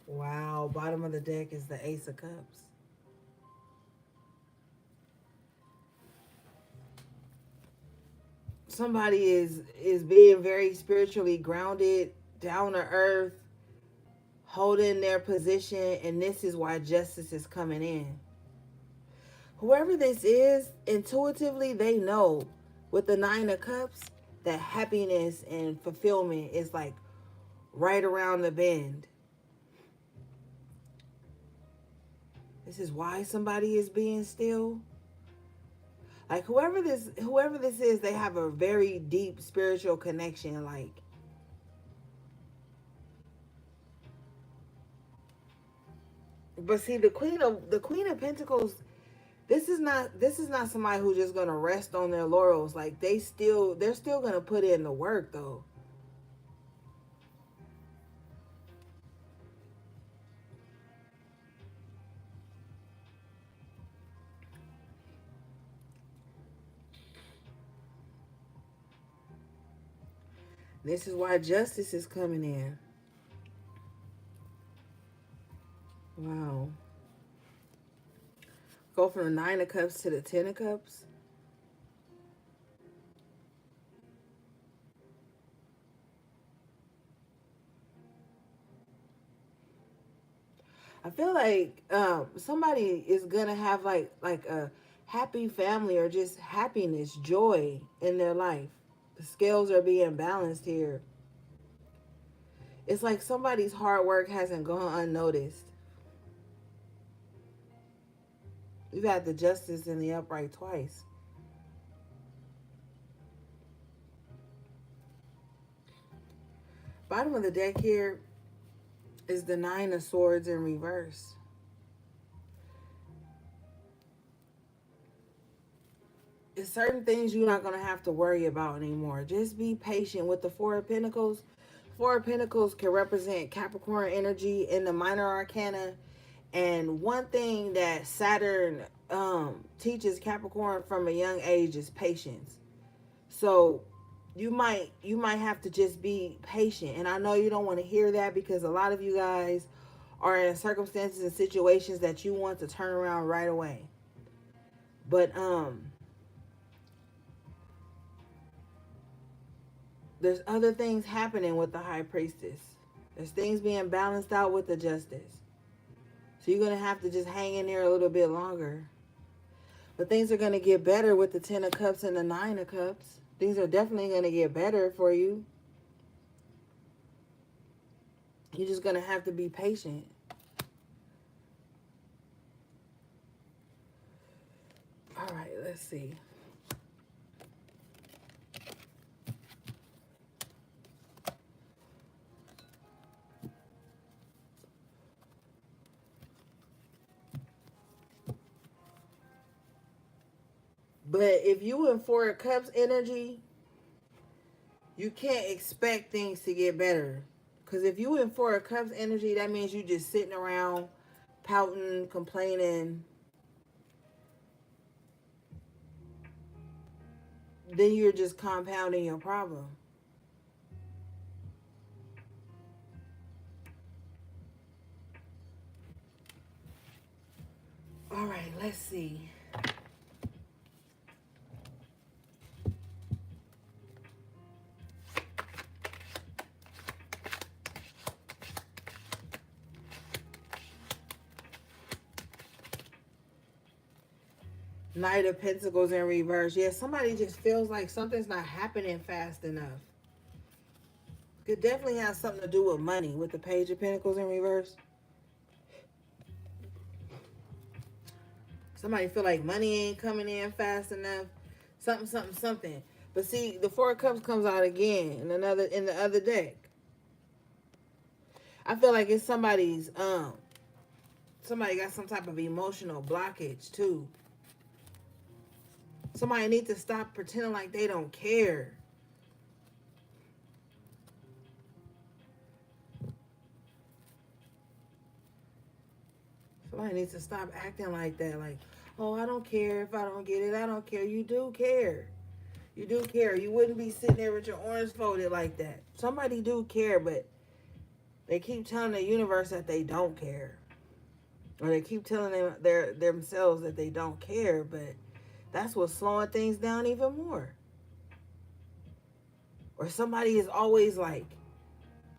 Wow. Bottom of the deck is the Ace of Cups. Somebody is being very spiritually grounded, down to earth, holding their position, and this is why justice is coming in. Whoever this is, intuitively they know with the Nine of Cups that happiness and fulfillment is like right around the bend. This is why somebody is being still. Like whoever this is, they have a very deep spiritual connection. Like, but see, the Queen of Pentacles, this is not somebody who's just gonna rest on their laurels. Like they're still gonna put in the work though. This is why justice is coming in. Wow. Go from the Nine of Cups to the Ten of Cups. I feel like somebody is gonna have like a happy family or just happiness, joy in their life. The scales are being balanced here. It's like somebody's hard work hasn't gone unnoticed. We've had the Justice and the Upright twice. Bottom of the deck here is the Nine of Swords in reverse. It's certain things you're not going to have to worry about anymore. Just be patient with the Four of Pentacles. Four of Pentacles can represent Capricorn energy in the minor arcana. And one thing that Saturn teaches Capricorn from a young age is patience. So you might have to just be patient. And I know you don't want to hear that because a lot of you guys are in circumstances and situations that you want to turn around right away. But there's other things happening with the High Priestess. There's things being balanced out with the Justice. So you're going to have to just hang in there a little bit longer. But things are going to get better with the Ten of Cups and the Nine of Cups. Things are definitely going to get better for you. You're just going to have to be patient. All right, let's see. But if you in Four of Cups energy, you can't expect things to get better. Because if you in Four of Cups energy, that means you just sitting around pouting, complaining. Then you're just compounding your problem. All right, let's see. Knight of Pentacles in reverse. Yeah, somebody just feels like something's not happening fast enough. Could definitely have something to do with money with the Page of Pentacles in reverse. Somebody feel like money ain't coming in fast enough. Something, something, something. But see, the Four of Cups comes out again in the other deck. I feel like it's somebody got some type of emotional blockage too. Somebody needs to stop pretending like they don't care. Somebody needs to stop acting like that. Like, oh, I don't care if I don't get it. I don't care. You do care. You do care. You wouldn't be sitting there with your arms folded like that. Somebody do care, but they keep telling the universe that they don't care. Or they keep telling themselves that they don't care, but that's what's slowing things down even more. Or somebody is always like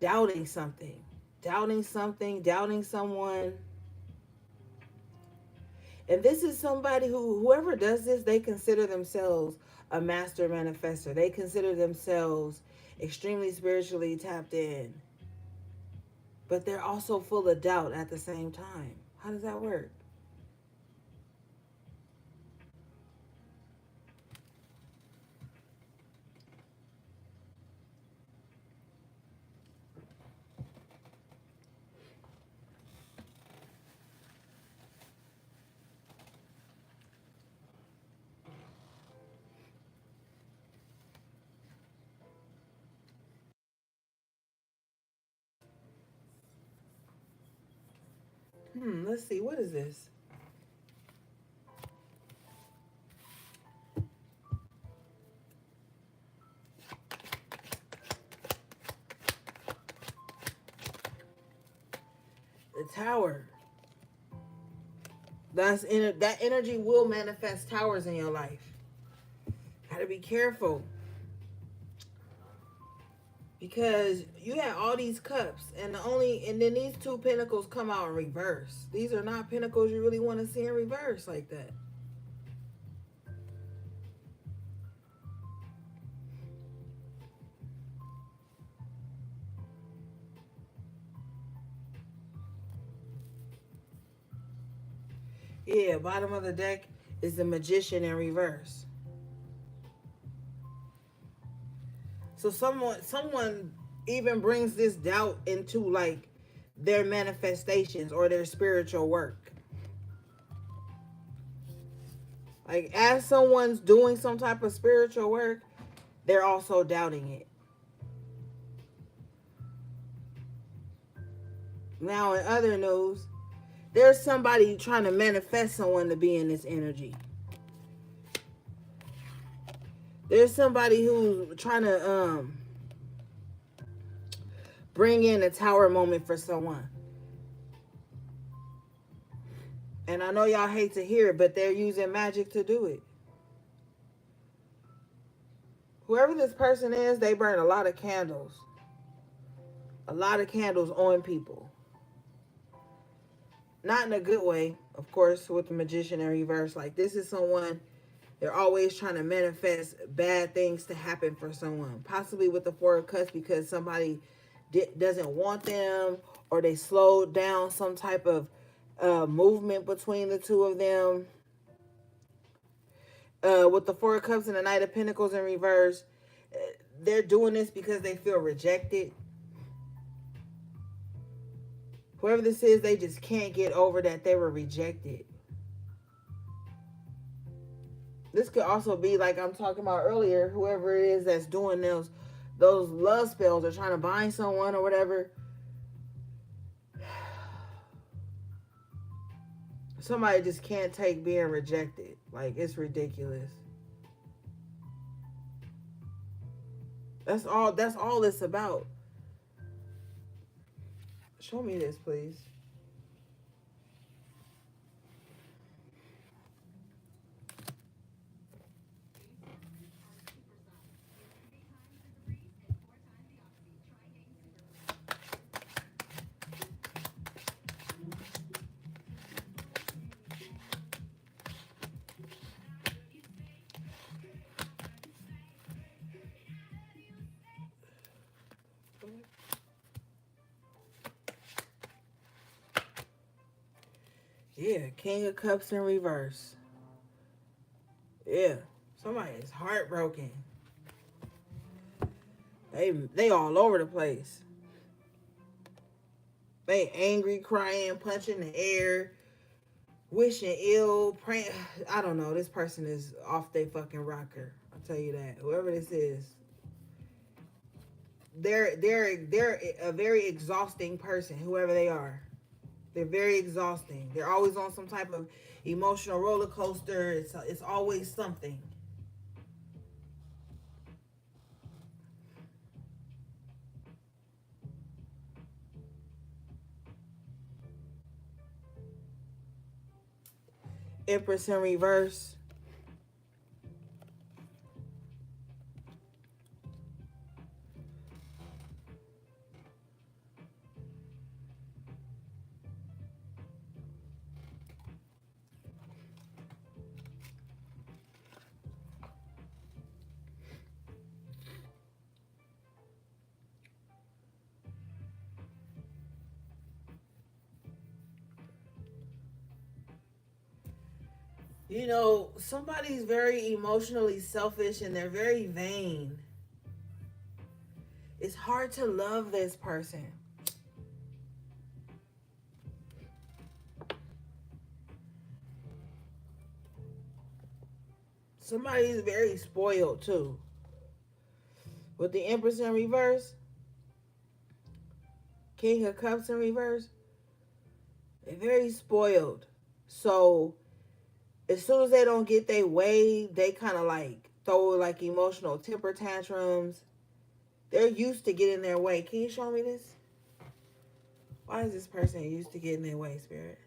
doubting something, doubting someone. And this is somebody whoever does this, they consider themselves a master manifester. They consider themselves extremely spiritually tapped in. But they're also full of doubt at the same time. How does that work? Let's see. What is this? The Tower. That energy will manifest towers in your life. Gotta be careful. Because you had all these cups and then these two pentacles come out in reverse. These are not pentacles you really want to see in reverse like that. Yeah, bottom of the deck is the Magician in reverse. So someone even brings this doubt into like their manifestations or their spiritual work. Like as someone's doing some type of spiritual work, they're also doubting it. Now in other news, there's somebody trying to manifest someone to be in this energy. There's somebody who's trying to bring in a tower moment for someone. And I know y'all hate to hear it, but they're using magic to do it. Whoever this person is, they burn a lot of candles. A lot of candles on people. Not in a good way, of course, with the Magician in reverse. Like this is someone, they're always trying to manifest bad things to happen for someone. Possibly with the Four of Cups because somebody doesn't want them, or they slowed down some type of movement between the two of them. With the Four of Cups and the Knight of Pentacles in reverse, they're doing this because they feel rejected. Whoever this is, they just can't get over that they were rejected. This could also be like I'm talking about earlier, whoever it is that's doing those love spells or trying to bind someone or whatever. Somebody just can't take being rejected. Like it's ridiculous. That's all it's about. Show me this, please. Yeah, King of Cups in reverse. Yeah, somebody is heartbroken. They all over the place. They angry, crying, punching the air, wishing ill, praying. I don't know. This person is off their fucking rocker. I'll tell you that. Whoever this is, they're a very exhausting person. Whoever they are, they're very exhausting. They're always on some type of emotional roller coaster. It's always something. Empress in reverse. You know, somebody's very emotionally selfish and they're very vain. It's hard to love this person. Somebody's very spoiled too. With the Empress in reverse, King of Cups in reverse, they're very spoiled. So as soon as they don't get their way, they kind of like throw like emotional temper tantrums. They're used to getting their way. Can you show me this? Why is this person used to getting their way, Spirit?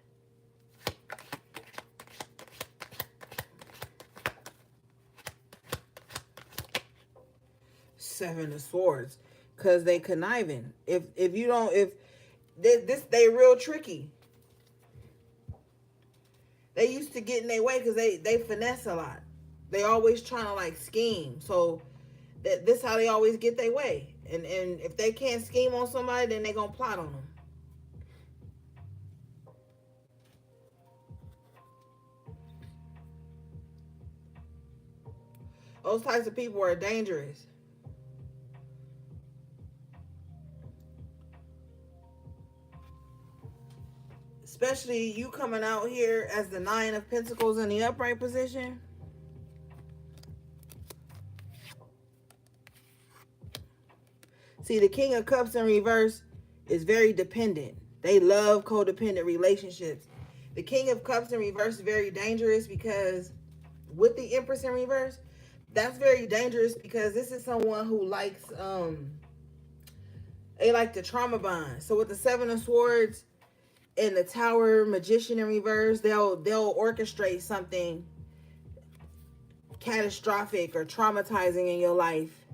Seven of Swords, cause they conniving. If you don't, if this they real tricky. They used to get in their way because they finesse a lot. They always trying to like scheme. So this how they always get their way. And if they can't scheme on somebody, then they gonna plot on them. Those types of people are dangerous. Especially you coming out here as the Nine of Pentacles in the upright position. See, the King of Cups in reverse is very dependent. They love codependent relationships. The King of Cups in reverse is very dangerous because with the Empress in reverse, that's very dangerous because this is someone who likes they like the trauma bond. So with the Seven of Swords and the Tower Magician in reverse, they'll orchestrate something catastrophic or traumatizing in your life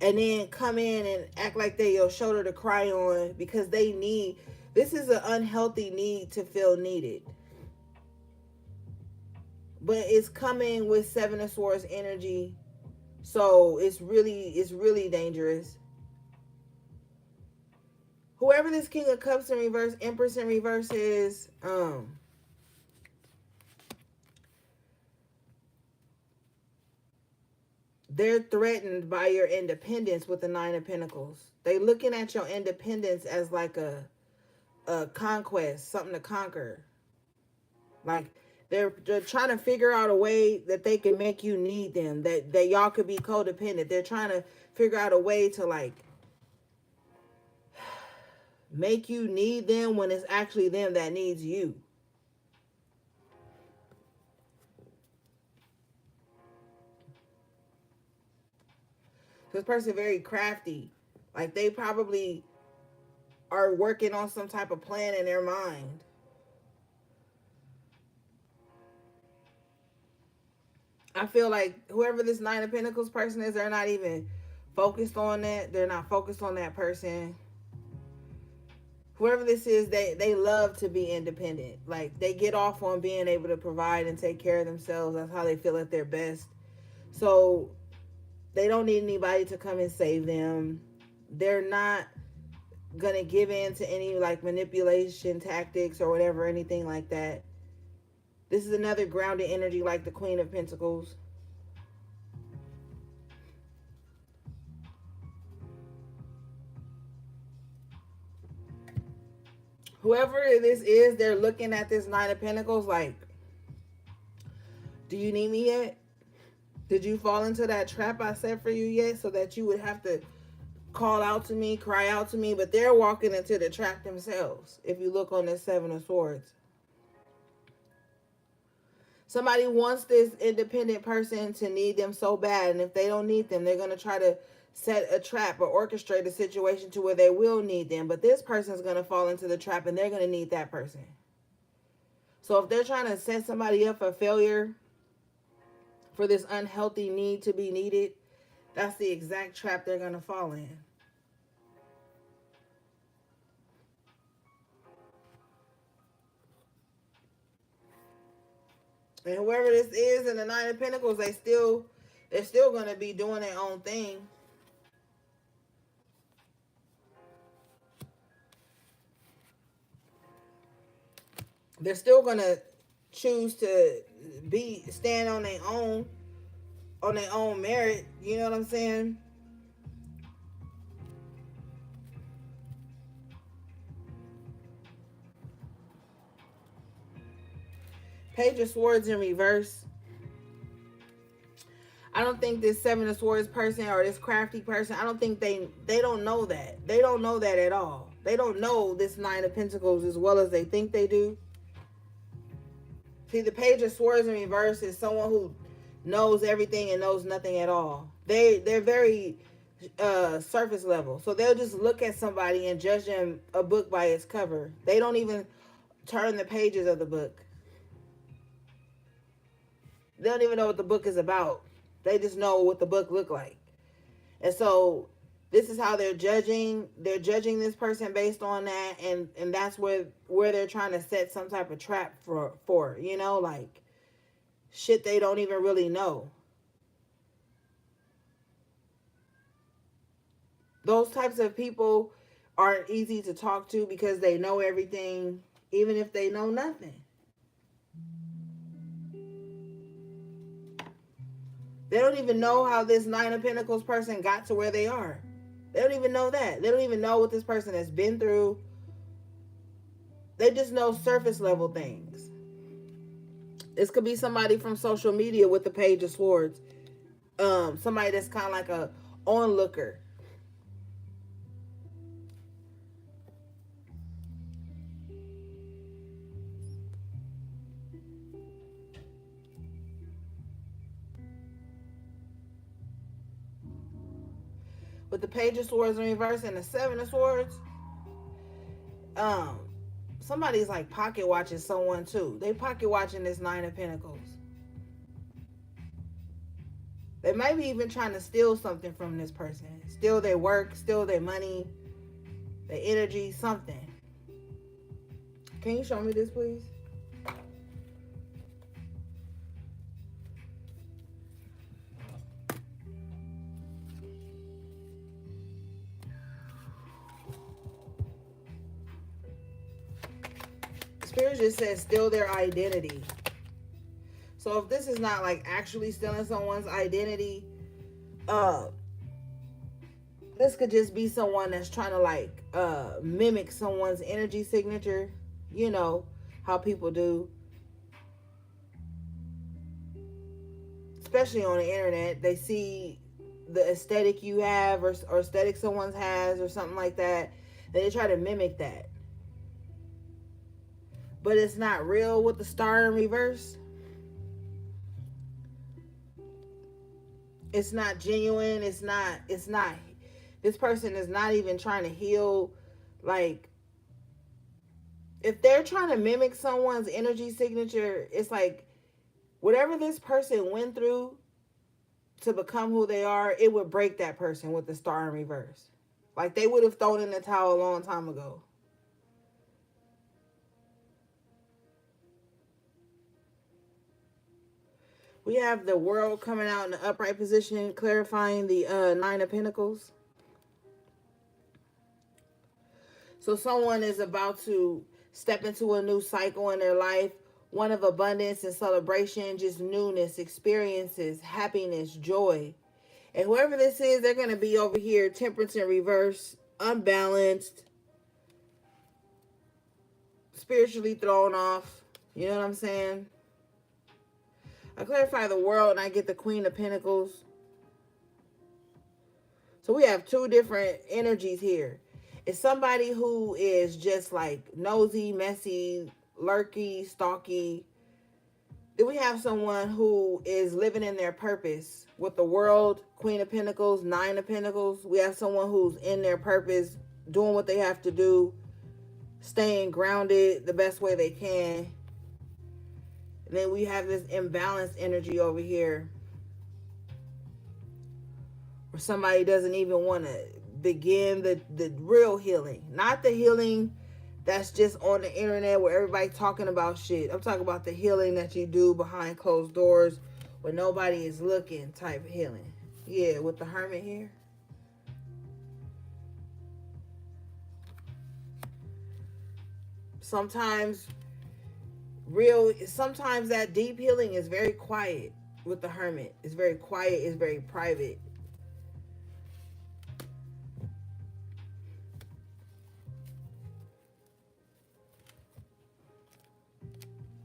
and then come in and act like they your shoulder to cry on because they need, this is an unhealthy need to feel needed. But it's coming with Seven of Swords energy. So it's really dangerous. Whoever this King of Cups in reverse, Empress in reverse is, they're threatened by your independence with the Nine of Pentacles. They looking at your independence as like a conquest, something to conquer. Like they're trying to figure out a way that they can make you need them, that y'all could be codependent. They're trying to figure out a way to like make you need them when it's actually them that needs you. This person very crafty. Like they probably are working on some type of plan in their mind. I feel like whoever this Nine of Pentacles person is, they're not even focused on that. They're not focused on that person. Whoever this is, they love to be independent. Like they get off on being able to provide and take care of themselves. That's how they feel at their best. So they don't need anybody to come and save them. They're not gonna give in to any like manipulation tactics or whatever, anything like that. This is another grounded energy like the Queen of Pentacles. Whoever this is, they're looking at this Nine of Pentacles like, do you need me yet? Did you fall into that trap I set for you yet? So that you would have to call out to me, cry out to me. But they're walking into the trap themselves. If you look on this Seven of Swords. Somebody wants this independent person to need them so bad. And if they don't need them, they're going to try to set a trap or orchestrate a situation to where they will need them. But this person's going to fall into the trap and they're going to need that person. So if they're trying to set somebody up for failure, for this unhealthy need to be needed, that's the exact trap they're going to fall in. And whoever this is in the Nine of Pentacles, they're still going to be doing their own thing. They're still going to choose to stand on their own merit. You know what I'm saying? Page of Swords in reverse. I don't think this Seven of Swords person or this crafty person, I don't think they don't know that. They don't know that at all. They don't know this Nine of Pentacles as well as they think they do. See, the Page of Swords in reverse is someone who knows everything and knows nothing at all. They're very surface level. So they'll just look at somebody and judge them a book by its cover. They don't even turn the pages of the book. They don't even know what the book is about. They just know what the book looked like. And so this is how they're judging. They're judging this person based on that, and that's where they're trying to set some type of trap for, you know, like shit they don't even really know. Those types of people aren't easy to talk to because they know everything, even if they know nothing. They don't even know how this Nine of Pentacles person got to where they are. They don't even know that. They don't even know what this person has been through. They just know surface level things. This could be somebody from social media with the Page of Swords. Somebody that's kind of like a onlooker. With the Page of Swords in reverse and the Seven of Swords, somebody's like pocket watching someone too. They pocket watching this Nine of Pentacles. They might be even trying to steal something from this person. Steal their work, steal their money, their energy, something. Can you show me this, please? Spirit just says steal their identity. So if this is not like actually stealing someone's identity, this could just be someone that's trying to like mimic someone's energy signature. You know how people do, especially on the internet. They see the aesthetic you have or aesthetic someone has or something like that. They try to mimic that. But it's not real with the Star in reverse. It's not genuine. It's not. This person is not even trying to heal. Like, if they're trying to mimic someone's energy signature, it's like whatever this person went through to become who they are, it would break that person with the Star in reverse. Like, they would have thrown in the towel a long time ago. We have the World coming out in the upright position, clarifying the Nine of Pentacles. So someone is about to step into a new cycle in their life, one of abundance and celebration, just newness, experiences, happiness, joy. And whoever this is, they're going to be over here, temperance in reverse, unbalanced, spiritually thrown off. You know what I'm saying? I clarify the world and I get the Queen of Pentacles. So we have two different energies here. It's somebody who is just like nosy, messy, lurky, stalky. Then we have someone who is living in their purpose with the world, Queen of Pentacles, Nine of Pentacles. We have someone who's in their purpose, doing what they have to do, staying grounded the best way they can. And then we have this imbalanced energy over here where somebody doesn't even want to begin the real healing. Not the healing that's just on the internet where everybody's talking about shit. I'm talking about the healing that you do behind closed doors where nobody is looking type of healing. Yeah, with the Hermit here. Sometimes that deep healing is very quiet with the Hermit. It's very quiet, it's very private.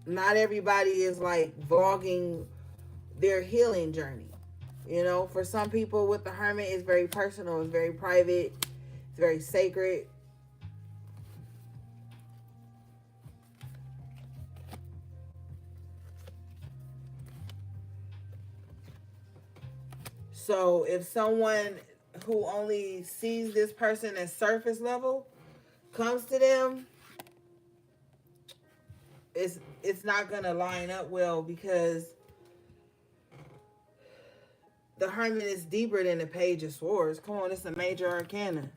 Not everybody is like vlogging their healing journey. You know, for some people with the Hermit, it's very personal, it's very private, it's very sacred. So if someone who only sees this person as surface level comes to them, it's not gonna line up well because the Hermit is deeper than the Page of Swords. Come on, it's a major arcana.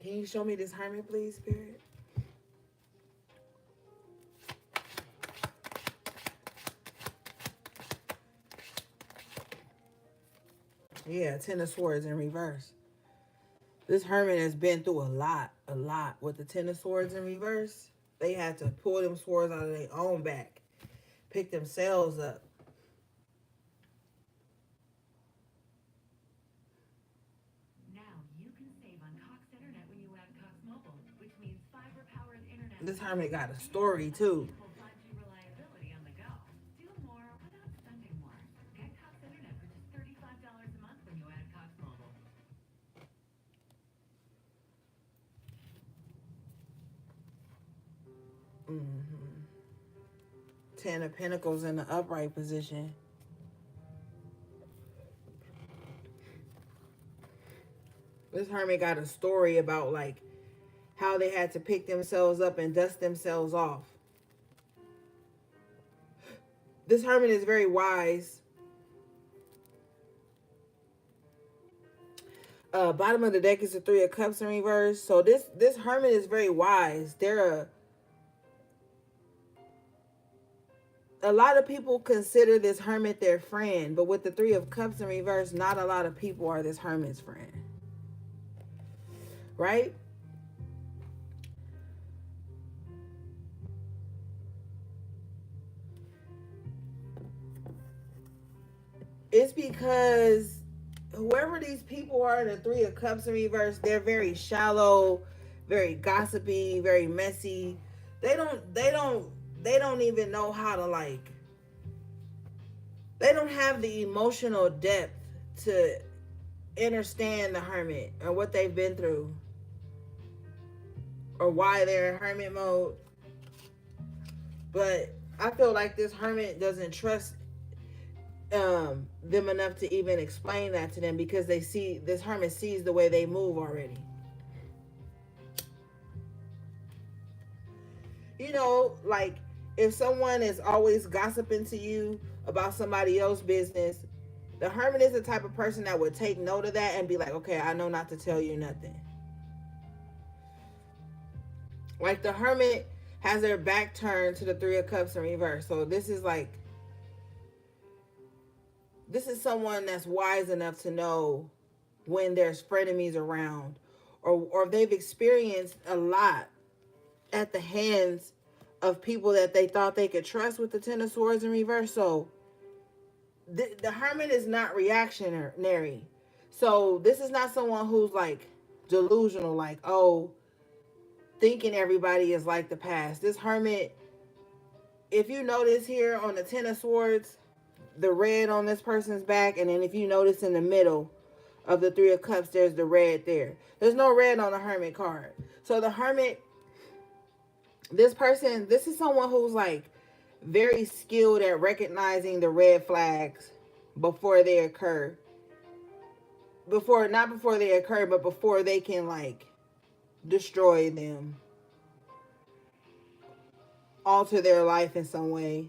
Can you show me this Hermit, please, Spirit? Yeah, Ten of Swords in reverse. This Hermit has been through a lot with the Ten of Swords in reverse. They had to pull them swords out of their own back, pick themselves up. Now you can save on Cox Internet when you add Cox Mobile, which means fiber-powered internet. This Hermit got a story too. 5G reliability on the go. Do more without spending more. Get Cox Internet for just $35 a month when you add Cox Mobile. Ten of Pentacles in the upright position. This Hermit got a story about like how they had to pick themselves up and dust themselves off. This Hermit is very wise. Bottom of the deck is the Three of Cups in reverse. So this Hermit is very wise. A lot of people consider this Hermit their friend, but with the Three of Cups in reverse, not a lot of people are this Hermit's friend. Right? It's because whoever these people are in the Three of Cups in reverse, they're very shallow, very gossipy, very messy. They don't even know how to like, they don't have the emotional depth to understand the Hermit or what they've been through or why they're in Hermit mode. But I feel like this Hermit doesn't trust them enough to even explain that to them because this Hermit sees the way they move already. You know, like if someone is always gossiping to you about somebody else's business, the Hermit is the type of person that would take note of that and be like, okay, I know not to tell you nothing. Like the Hermit has their back turned to the Three of Cups in reverse. So this is someone that's wise enough to know when there's frenemies around, or they've experienced a lot at the hands of people that they thought they could trust with the Ten of Swords in reverse. So the Hermit is not reactionary. So this is not someone who's like delusional, like, oh, thinking everybody is like the past. This Hermit, if you notice here on the Ten of Swords, the red on this person's back, and then if you notice in the middle of the Three of Cups, there's the red there. There's no red on the Hermit card. So the Hermit, this person, this is someone who's like very skilled at recognizing the red flags before they occur. Not before they occur, but before they can like destroy them, alter their life in some way.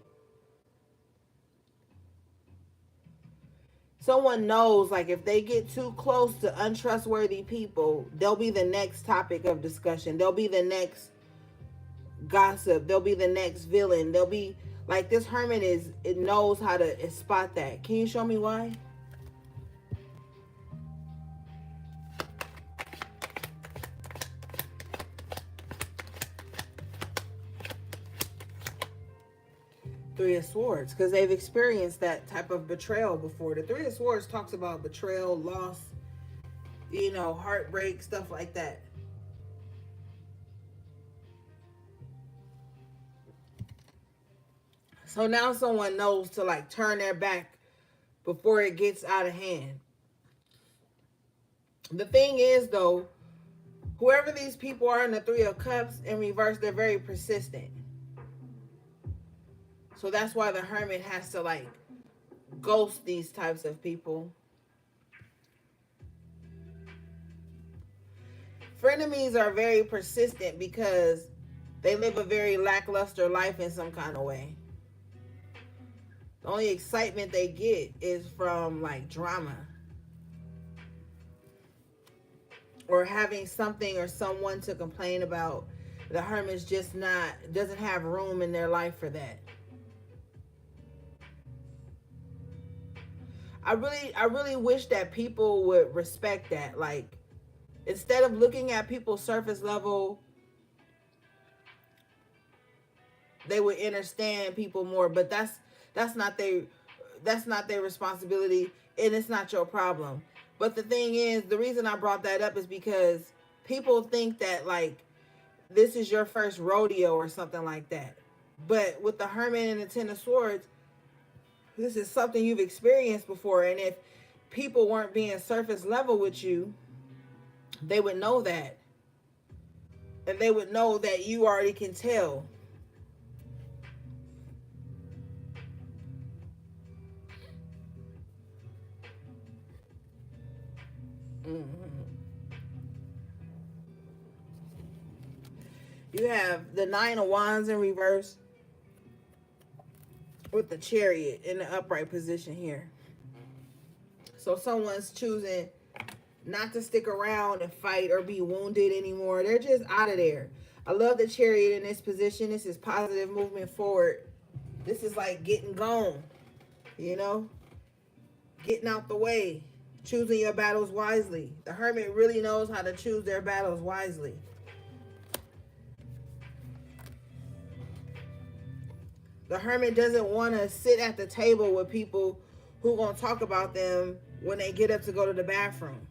Someone knows, like, if they get too close to untrustworthy people, they'll be the next topic of discussion. They'll be the next gossip. They'll be the next villain. They'll be like, this Hermit it knows how to spot that. Can you show me why? Three of Swords, because they've experienced that type of betrayal before. The Three of Swords talks about betrayal, loss, heartbreak, stuff like that. So now someone knows to like turn their back before it gets out of hand. The thing is, though, whoever these people are in the Three of Cups in reverse, they're very persistent. So that's why the Hermit has to like ghost these types of people. Frenemies are very persistent because they live a very lackluster life in some kind of way. The only excitement they get is from like drama, or having something or someone to complain about. The Hermit's just doesn't have room in their life for that. I really wish that people would respect that. Like, instead of looking at people's surface level, they would understand people more. But that's not their responsibility, and it's not your problem. But the thing is, the reason I brought that up is because people think that like this is your first rodeo or something like that. But with the Hermit and the Ten of Swords, this is something you've experienced before. And if people weren't being surface level with you, they would know that. And they would know that you already can tell. You have the Nine of Wands in reverse with the Chariot in the upright position here. So someone's choosing not to stick around and fight or be wounded anymore. They're just out of there. I love the Chariot in this position. This is positive movement forward. This is like getting gone, getting out the way, choosing your battles wisely. The Hermit really knows how to choose their battles wisely. The Hermit doesn't want to sit at the table with people who going to talk about them when they get up to go to the bathroom.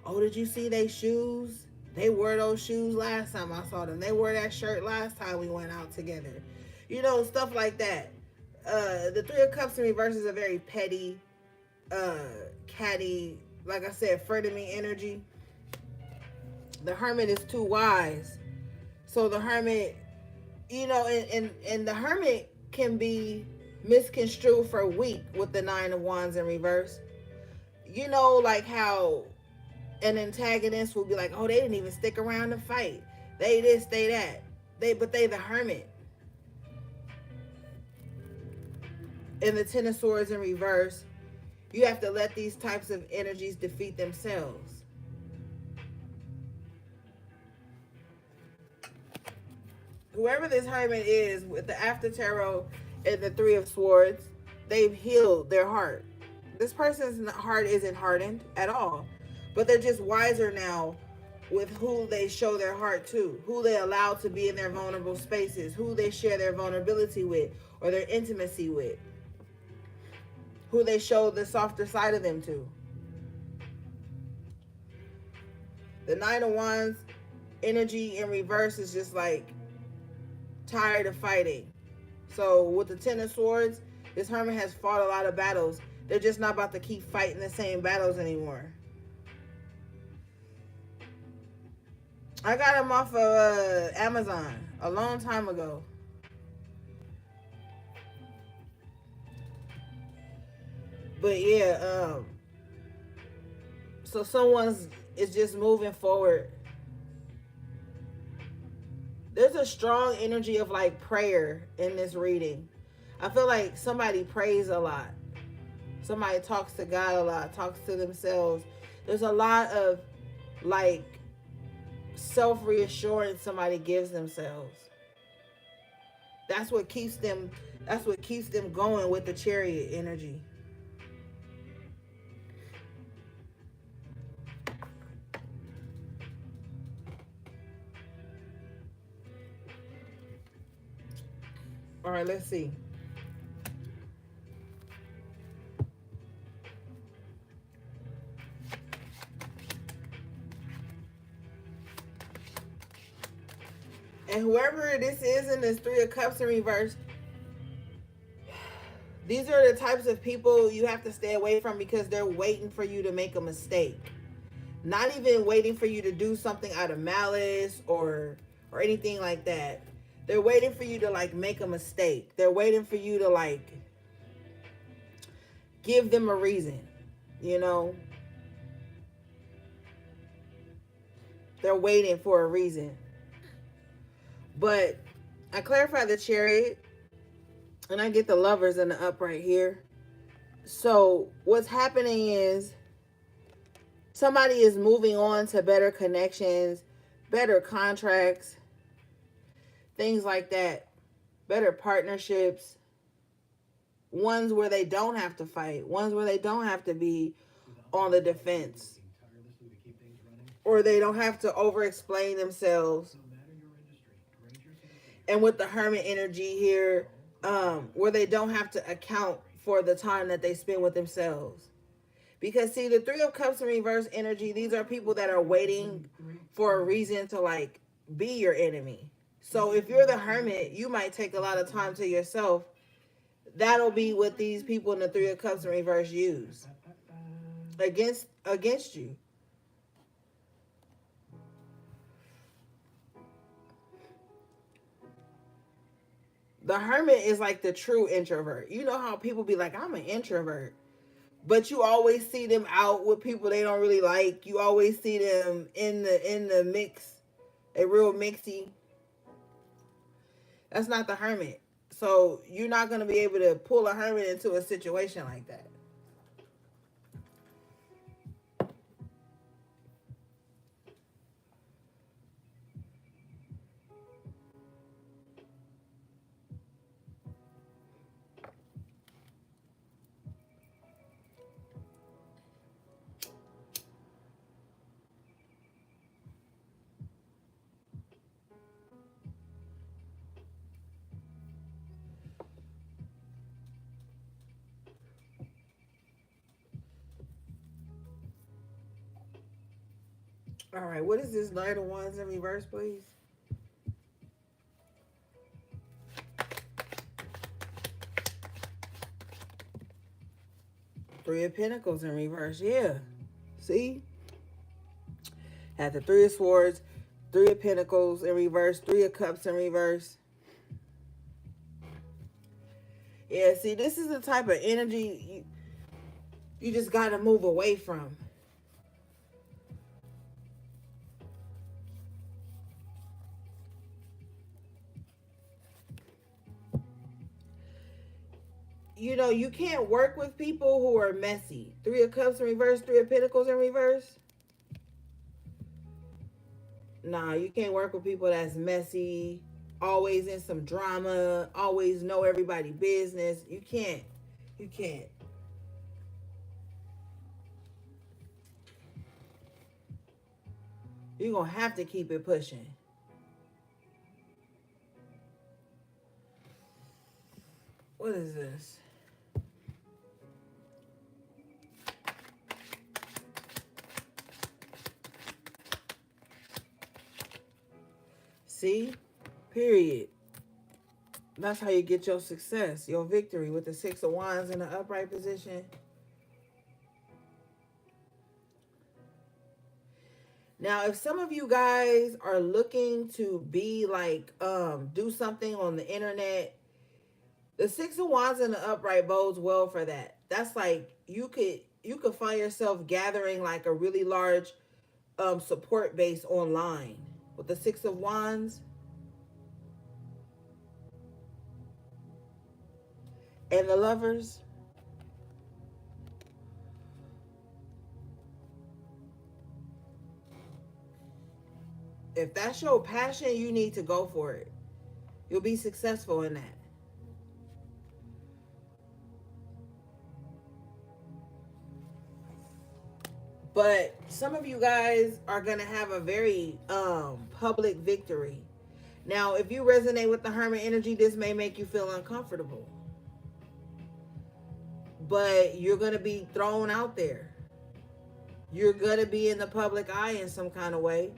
Oh, did you see their shoes? They wore those shoes last time I saw them. They wore that shirt last time we went out together. Stuff like that. The Three of Cups in reverse is a very petty, catty, like I said, frenemy energy. The Hermit is too wise. So the Hermit, and the Hermit can be misconstrued for weak with the Nine of Wands in reverse. Like how an antagonist will be like, oh, they didn't even stick around to fight. They this, they that. But they the Hermit. And the Ten of Swords in reverse, you have to let these types of energies defeat themselves. whoever this hermit is with the after tarot and the three of swords, they've healed their heart. This person's heart isn't hardened at all, but they're just wiser now with who they show their heart to, who they allow to be in their vulnerable spaces, who they share their vulnerability with or their intimacy with, who they show the softer side of them to. The Nine of Wands energy in reverse is just like tired of fighting. So with the Ten of Swords, this hermit has fought a lot of battles. They're just not about to keep fighting the same battles anymore. I got him off of Amazon a long time ago. But yeah, so someone's is just moving forward. There's a strong energy of like prayer in this reading. I feel like somebody prays a lot. Somebody talks to God a lot, talks to themselves. There's a lot of like self-reassurance somebody gives themselves. That's what keeps them going with the Chariot energy. All right, let's see. And whoever this is in this Three of Cups in reverse, these are the types of people you have to stay away from because they're waiting for you to make a mistake. Not even waiting for you to do something out of malice or anything like that. They're waiting for you to like make a mistake. They're waiting for you to like give them a reason, you know? They're waiting for a reason. But I clarify the Chariot and I get the Lovers in the up right here. So what's happening is somebody is moving on to better connections, better contracts, things like that, better partnerships, ones where they don't have to fight, ones where they don't have to be on the defense, or they don't have to over explain themselves. And with the Hermit energy here, where they don't have to account for the time that they spend with themselves. Because see, the Three of Cups in reverse energy, these are people that are waiting for a reason to like be your enemy. So if you're the Hermit, you might take a lot of time to yourself. That'll be what these people in the Three of Cups in reverse use against you. The Hermit is like the true introvert. You know how people be like, I'm an introvert. But you always see them out with people they don't really like. You always see them in the mix, a real mixy. That's not the Hermit. So you're not going to be able to pull a Hermit into a situation like that. All right, what is this Knight of Wands in reverse, please? Three of Pentacles in reverse, yeah. See? Had the Three of Swords, Three of Pentacles in reverse, Three of Cups in reverse. Yeah, see, this is the type of energy you just got to move away from. You know, you can't work with people who are messy. Three of Cups in reverse, Three of Pentacles in reverse. Nah, you can't work with people that's messy, always in some drama, always know everybody's business. You can't. You can't. You're going to have to keep it pushing. What is this? See? Period. That's how you get your success, your victory with the Six of Wands in the upright position. Now, if some of you guys are looking to be like, do something on the internet, the Six of Wands in the upright bodes well for that. That's like you could find yourself gathering like a really large support base online with the Six of Wands and the Lovers. If that's your passion, you need to go for it. You'll be successful in that. But some of you guys are going to have a very public victory. Now, if you resonate with the Hermit energy, this may make you feel uncomfortable. But you're going to be thrown out there. You're going to be in the public eye in some kind of way.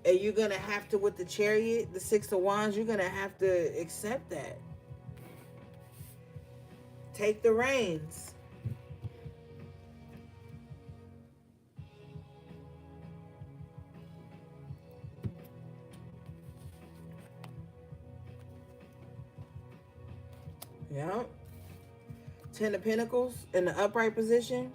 And you're going to have to, with the Chariot, the Six of Wands, you're going to have to accept that. Take the reins. Yeah. Ten of Pentacles in the upright position.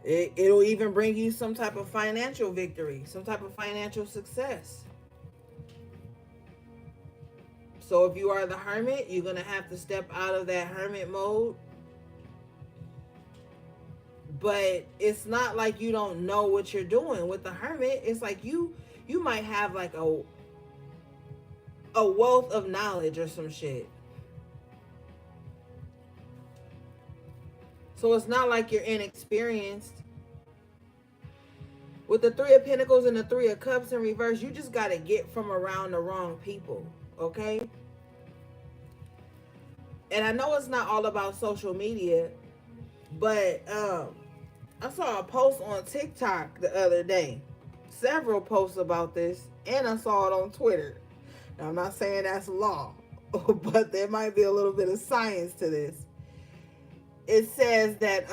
It'll even bring you some type of financial victory, some type of financial success. So if you are the Hermit, you're going to have to step out of that Hermit mode. But it's not like you don't know what you're doing. With the Hermit, it's like you might have like a wealth of knowledge or some shit. So it's not like you're inexperienced. With the Three of Pentacles and the Three of Cups in reverse, you just got to get from around the wrong people, okay? And I know it's not all about social media, but I saw a post on TikTok the other day. Several posts about this, and I saw it on Twitter. Now, I'm not saying that's law, but there might be a little bit of science to this. It says that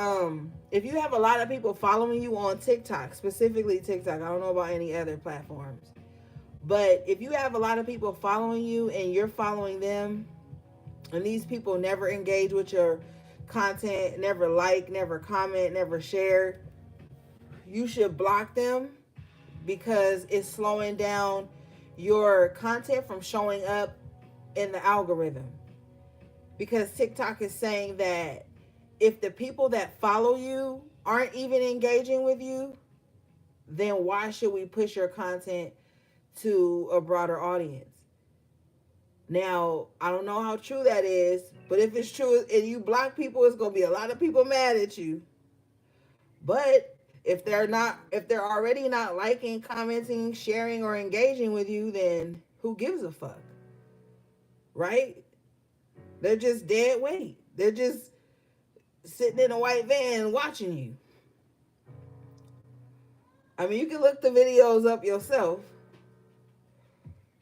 if you have a lot of people following you on TikTok, specifically TikTok, I don't know about any other platforms, but if you have a lot of people following you and you're following them, and these people never engage with your content, never like, never comment, never share, you should block them because it's slowing down your content from showing up in the algorithm. Because TikTok is saying that if the people that follow you aren't even engaging with you, then why should we push your content to a broader audience? Now, I don't know how true that is, but if it's true and you block people, it's going to be a lot of people mad at you. But if they're already not liking, commenting, sharing, or engaging with you, then who gives a fuck? Right? They're just dead weight. They're just sitting in a white van watching you. I mean, you can look the videos up yourself,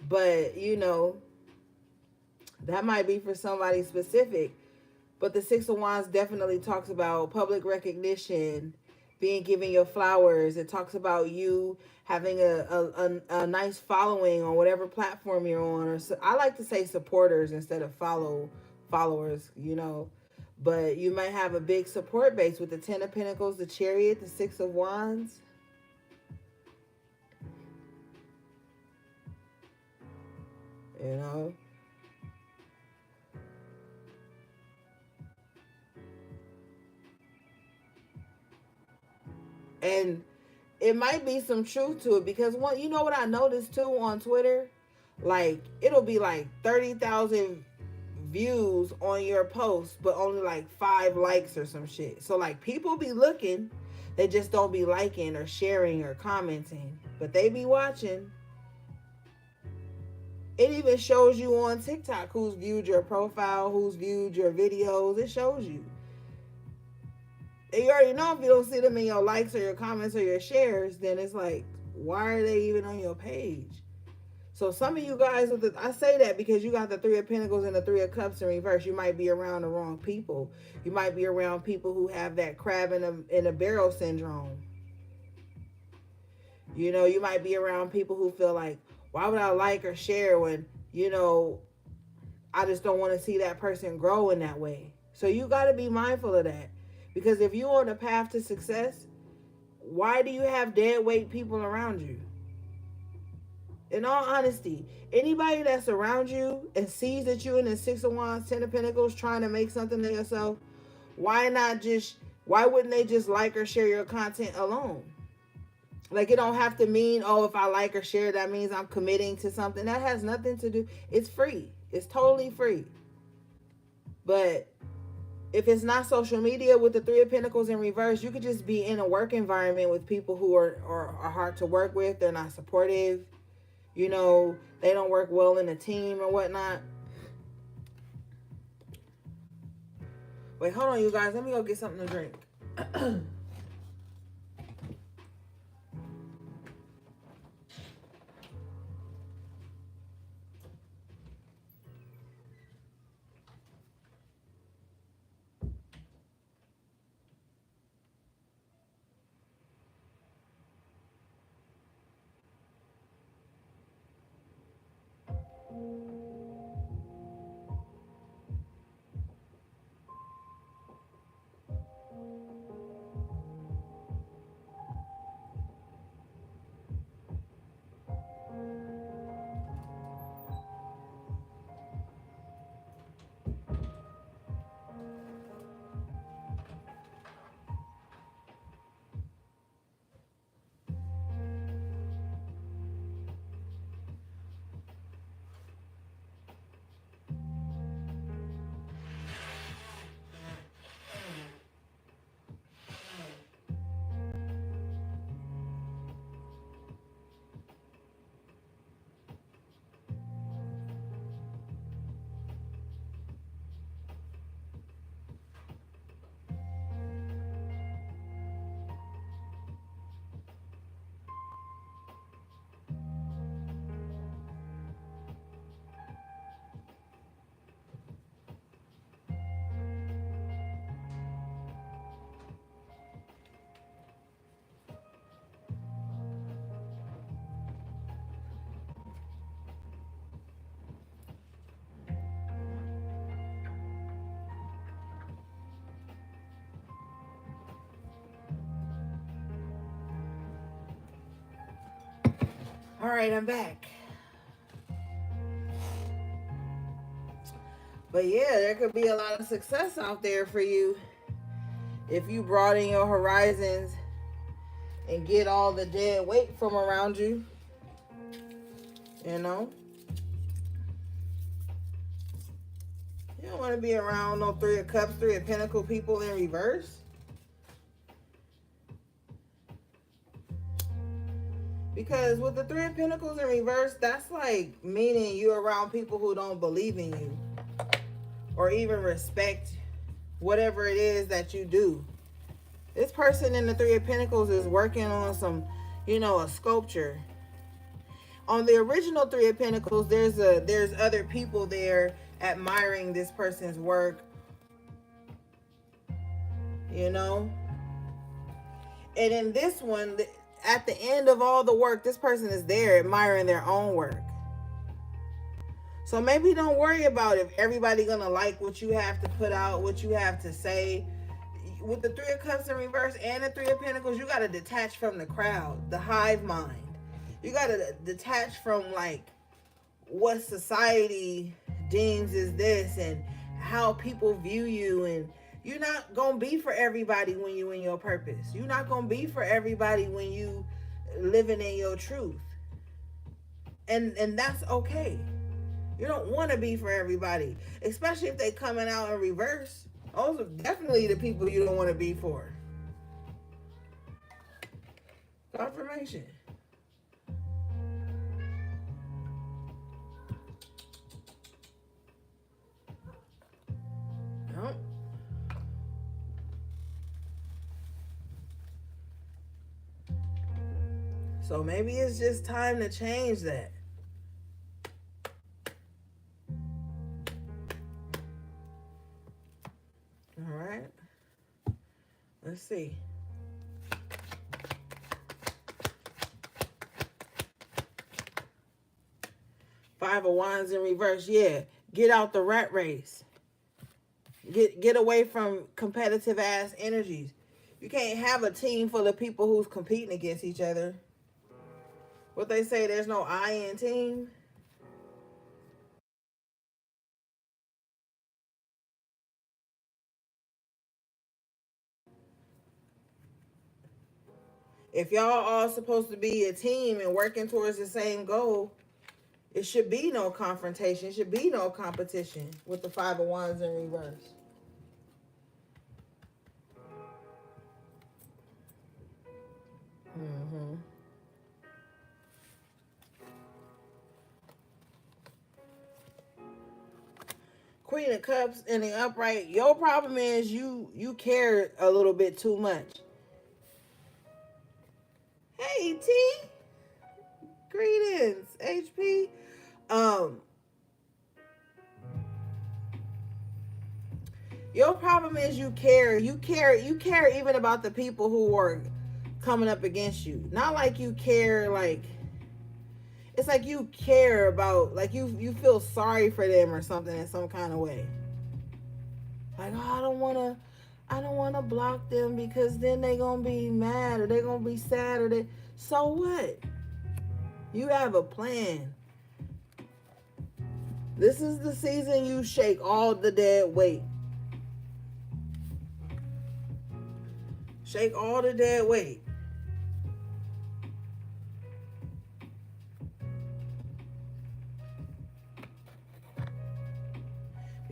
but that might be for somebody specific. But the Six of Wands definitely talks about public recognition, being given your flowers. It talks about you having a nice following on whatever platform you're on. Or I like to say supporters instead of followers, But you might have a big support base with the Ten of Pentacles, the Chariot, the Six of Wands. You know? And it might be some truth to it, because one, you know what I noticed too on Twitter, like it'll be like 30,000 views on your post, but only like 5 likes or some shit. So like people be looking, they just don't be liking or sharing or commenting, but they be watching. It even shows you on TikTok who's viewed your profile, who's viewed your videos. It shows you. And you already know if you don't see them in your likes or your comments or your shares, then it's like, why are they even on your page? So some of you guys, I say that because you got the Three of Pentacles and the Three of Cups in reverse. You might be around the wrong people. You might be around people who have that crab in a barrel syndrome. You know, you might be around people who feel like, why would I like or share when, you know, I just don't want to see that person grow in that way. So you got to be mindful of that. Because if you're on a path to success, why do you have dead weight people around you? In all honesty, anybody that's around you and sees that you're in the Six of Wands, Ten of Pentacles, trying to make something of yourself, why wouldn't they just like or share your content alone? Like, it don't have to mean, oh, if I like or share, that means I'm committing to something. That has nothing to do. It's free. It's totally free. But if it's not social media with the Three of Pentacles in reverse, you could just be in a work environment with people who are hard to work with. They're not supportive. You know, they don't work well in a team or whatnot. Wait, hold on, you guys. Let me go get something to drink. All right, I'm back. But yeah, there could be a lot of success out there for you if you broaden your horizons and get all the dead weight from around you. You know? You don't want to be around no Three of Cups, Three of Pentacles people in reverse. Because with the Three of Pentacles in reverse, that's like meaning you're around people who don't believe in you or even respect whatever it is that you do. This person in the Three of Pentacles is working on some, you know, a sculpture. On the original Three of Pentacles, there's other people there admiring this person's work, you know. And in this one, at the end of all the work, this person is there admiring their own work. So maybe don't worry about if everybody gonna like what you have to put out, what you have to say. With the Three of Cups in reverse and the Three of Pentacles, you gotta detach from the crowd, the hive mind. You gotta detach from like what society deems is this and how people view you, and You're not gonna be for everybody when you in your purpose. You're not gonna be for everybody when you living in your truth. And that's okay. You don't want to be for everybody, especially if they coming out in reverse. Those are definitely the people you don't want to be for. Confirmation. No. So maybe it's just time to change that. All right. Let's see. Five of Wands in reverse. Yeah. Get out the rat race. Get away from competitive ass energies. You can't have a team full of people who's competing against each other. What they say, there's no I in team. If y'all all supposed to be a team and working towards the same goal, it should be no confrontation. It should be no competition with the Five of Wands in reverse. Mm-hmm. Queen of Cups in the upright. Your problem is you care a little bit too much. Hey T, greetings, HP. Um, your problem is you care. You care even about the people who are coming up against you. Not like you care like it's like you care about like you feel sorry for them or something in some kind of way. Like, oh, I don't wanna block them because then they gonna be mad or they gonna be sad or they so what? You have a plan. This is the season you shake all the dead weight. Shake all the dead weight.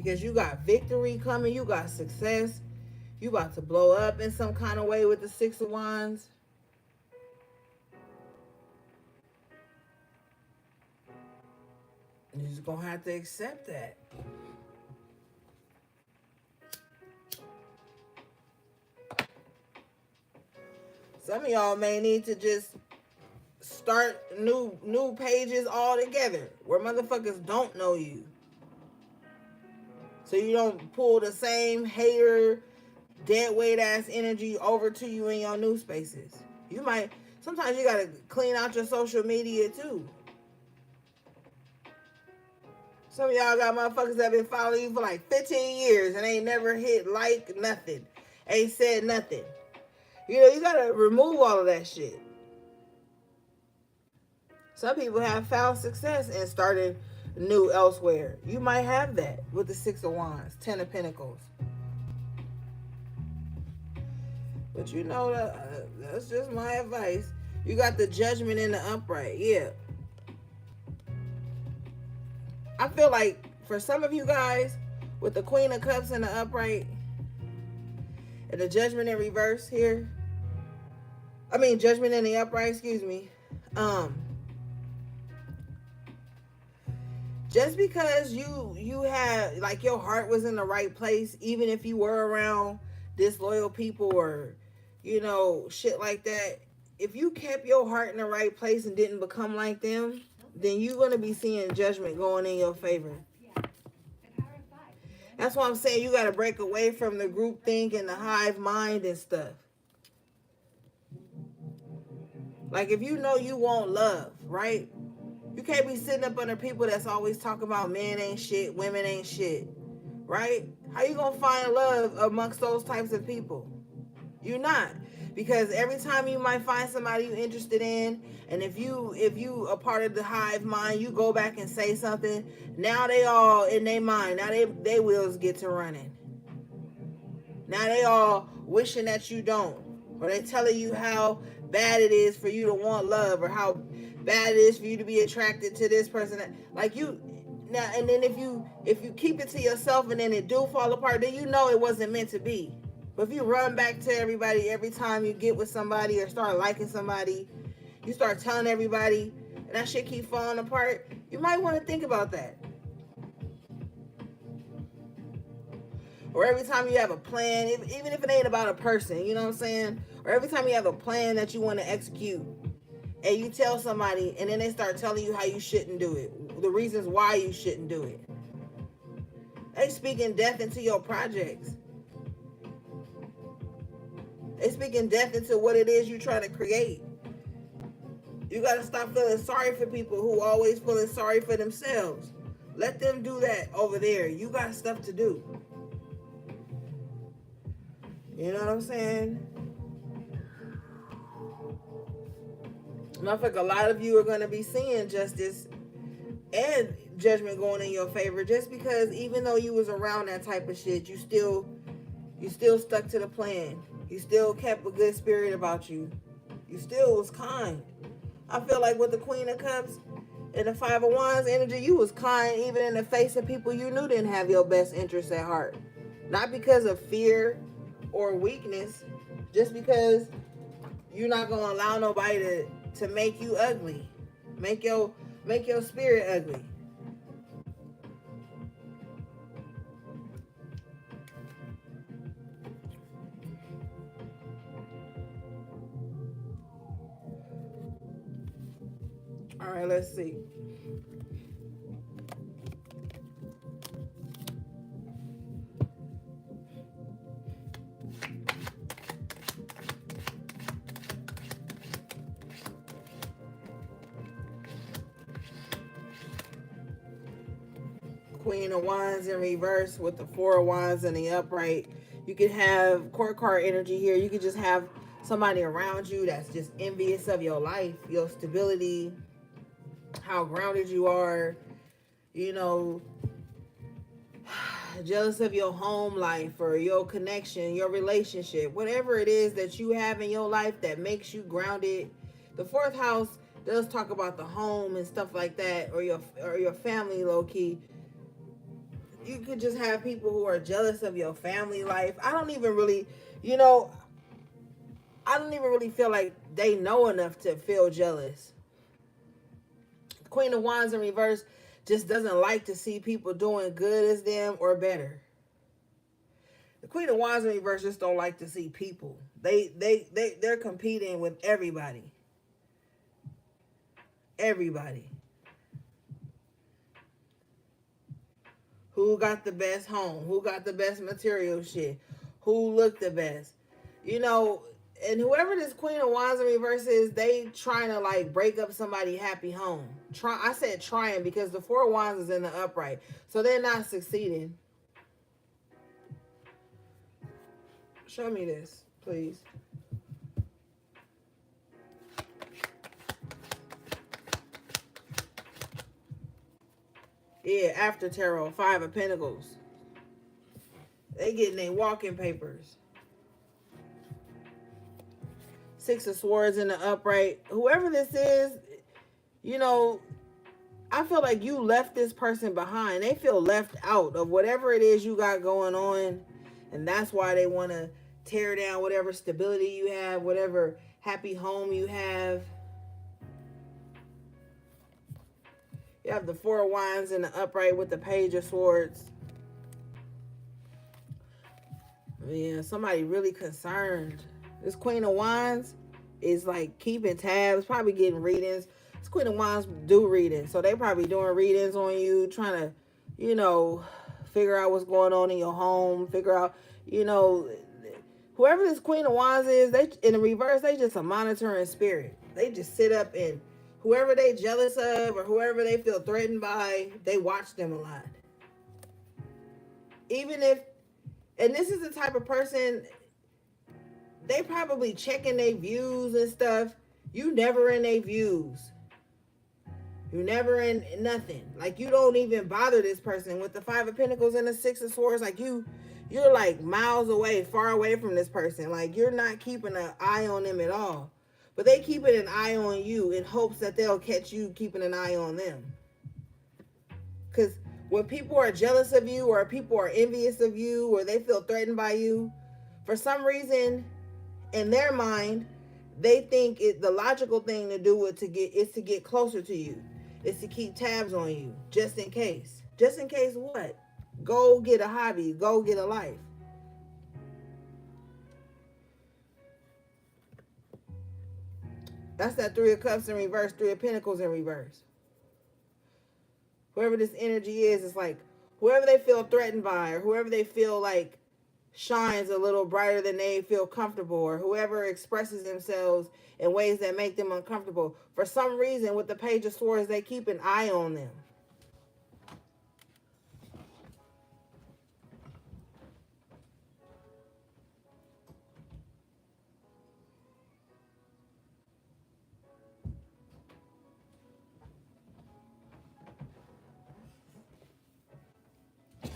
Because you got victory coming, you got success. You about to blow up in some kind of way with the Six of Wands. You're just gonna have to accept that. Some of y'all may need to just start new pages all together where motherfuckers don't know you. So you don't pull the same hater, dead weight ass energy over to you in your new spaces. You might sometimes you gotta clean out your social media too. Some of y'all got motherfuckers that been following you for like 15 years and ain't never hit like nothing. Ain't said nothing. You know, you gotta remove all of that shit. Some people have found success and started new elsewhere. You might have that with the Six of Wands, Ten of Pentacles. But you know, that's just my advice. You got the Judgment in the upright. Yeah. I feel like for some of you guys, with the Queen of Cups in the upright and the Judgment in reverse here, Judgment in the upright, excuse me. Just because you had like your heart was in the right place, even if you were around disloyal people or shit like that, if you kept your heart in the right place and didn't become like them, then you're going to be seeing judgment going in your favor. That's why I'm saying you got to break away from the group think and the hive mind and stuff. Like if you know you want love, right? You can't be sitting up under people that's always talking about men ain't shit, women ain't shit, right? How you gonna find love amongst those types of people? You're not. Because every time you might find somebody you're interested in, and if you a part of the hive mind, you go back and say something, now they all in their mind. Now they wheels get to running. Now they all wishing that you don't, or they telling you how bad it is for you to want love, or how bad it is for you to be attracted to this person. Like you now, and then if you keep it to yourself and then it do fall apart, then you know it wasn't meant to be. But if you run back to everybody every time you get with somebody or start liking somebody, you start telling everybody, and that shit keep falling apart, you might want to think about that. Or every time you have a plan, even if it ain't about a person, you know what I'm saying? Or every time you have a plan that you want to execute, and you tell somebody, and then they start telling you how you shouldn't do it, the reasons why you shouldn't do it. They speaking death into your projects. They speaking death into what it is you're trying to create. You got to stop feeling sorry for people who always feeling sorry for themselves. Let them do that over there. You got stuff to do. You know what I'm saying? I think a lot of you are going to be seeing justice and judgment going in your favor, just because even though you was around that type of shit, you still stuck to the plan. You still kept a good spirit about you. You still was kind. I feel like with the Queen of Cups and the Five of Wands energy, you was kind even in the face of people you knew didn't have your best interests at heart. Not because of fear or weakness, just because you're not gonna allow nobody to make you ugly, make your spirit ugly. All right, let's see. Queen of Wands in reverse with the Four of Wands in the upright. You could have court card energy here. You could just have somebody around you that's just envious of your life, your stability, how grounded you are, you know, jealous of your home life or your connection, your relationship, whatever it is that you have in your life that makes you grounded. The fourth house does talk about the home and stuff like that, or your family, low key. You could just have people who are jealous of your family life. I don't even really, you know, I don't even really feel like they know enough to feel jealous. Queen of Wands in reverse just doesn't like to see people doing good as them or better. The Queen of Wands in reverse just don't like to see people. They're competing with everybody. Everybody. Who got the best home? Who got the best material shit? Who looked the best? You know, and whoever this Queen of Wands in reverse is, they trying to like break up somebody's happy home. I said trying because the Four of Wands is in the upright. So they're not succeeding. Show me this, please. Yeah, after tarot, Five of Pentacles. They getting their walking papers. Six of Swords in the upright. Whoever this is, you know, I feel like you left this person behind. They feel left out of whatever it is you got going on. And that's why they want to tear down whatever stability you have, whatever happy home you have. You have the Four of Wands in the upright with the Page of Swords. Yeah, somebody really concerned. This Queen of Wands is like keeping tabs, probably getting readings. This Queen of Wands do readings. So they probably doing readings on you, trying to, you know, figure out what's going on in your home, figure out, you know, whoever this Queen of Wands is, they in the reverse, they just a monitoring spirit. They just sit up and whoever they jealous of or whoever they feel threatened by, they watch them a lot. Even if, and this is the type of person, they probably checking their views and stuff. You never in their views. You never in nothing. Like you don't even bother this person with the Five of Pentacles and the Six of Swords. Like you you're like miles away, far away from this person. Like you're not keeping an eye on them at all. But they keeping an eye on you in hopes that they'll catch you keeping an eye on them. Because when people are jealous of you or people are envious of you or they feel threatened by you, for some reason in their mind, they think the logical thing to do is to get closer to you. Is to keep tabs on you just in case. Just in case what? Go get a hobby. Go get a life. That's that Three of Cups in reverse, Three of Pentacles in reverse. Whoever this energy is, it's like whoever they feel threatened by or whoever they feel like shines a little brighter than they feel comfortable, or whoever expresses themselves in ways that make them uncomfortable. For some reason, with the Page of Swords, they keep an eye on them.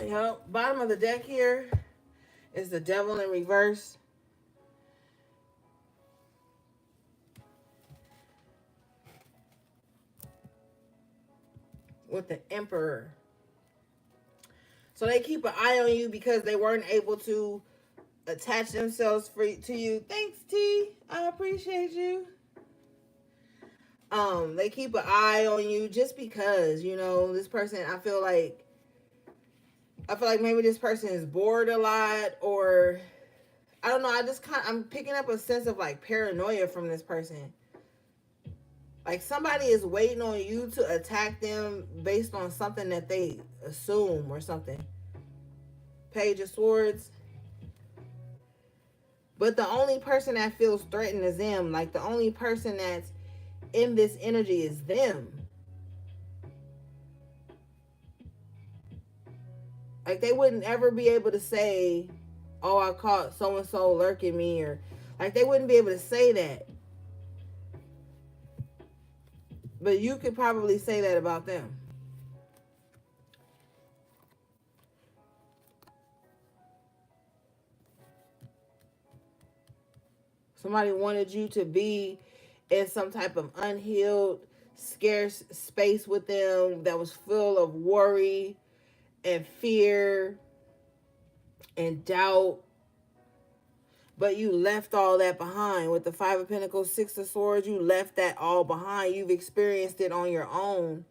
Yep. Bottom of the deck here is the Devil in reverse. With the Emperor. So they keep an eye on you because they weren't able to attach themselves to you. Thanks, T. I appreciate you. They keep an eye on you just because, this person, I feel like maybe this person is bored a lot, or I don't know, I'm picking up a sense of like paranoia from this person. Like somebody is waiting on you to attack them based on something that they assume or something. Page of Swords. But the only person that feels threatened is them. Like the only person that's in this energy is them. Like they wouldn't ever be able to say, oh, I caught so-and-so lurking me, or like they wouldn't be able to say that. But you could probably say that about them. Somebody wanted you to be in some type of unhealed, scarce space with them that was full of worry and fear and doubt. But you left all that behind. With the Five of Pentacles, Six of Swords, you left that all behind. You've experienced it on your own.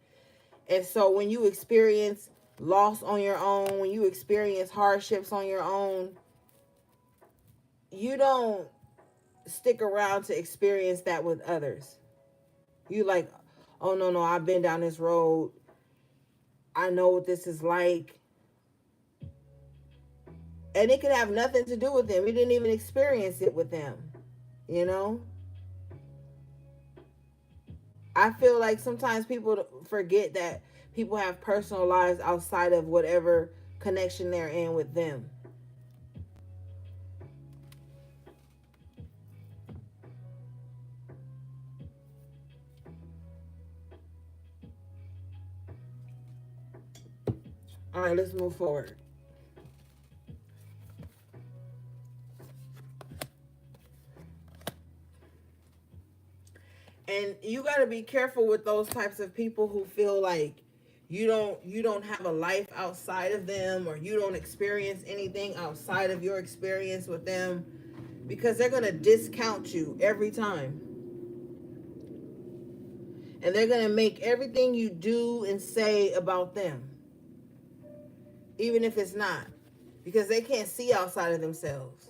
And so when you experience loss on your own, when you experience hardships on your own, you don't stick around to experience that with others. You like, oh no, I've been down this road. I know what this is like. And it could have nothing to do with them. You didn't even experience it with them. I feel like sometimes people forget that people have personal lives outside of whatever connection they're in with them. All right, let's move forward. And you got to be careful with those types of people who feel like you don't have a life outside of them, or you don't experience anything outside of your experience with them, because they're going to discount you every time. And they're going to make everything you do and say about them, even if it's not, because they can't see outside of themselves.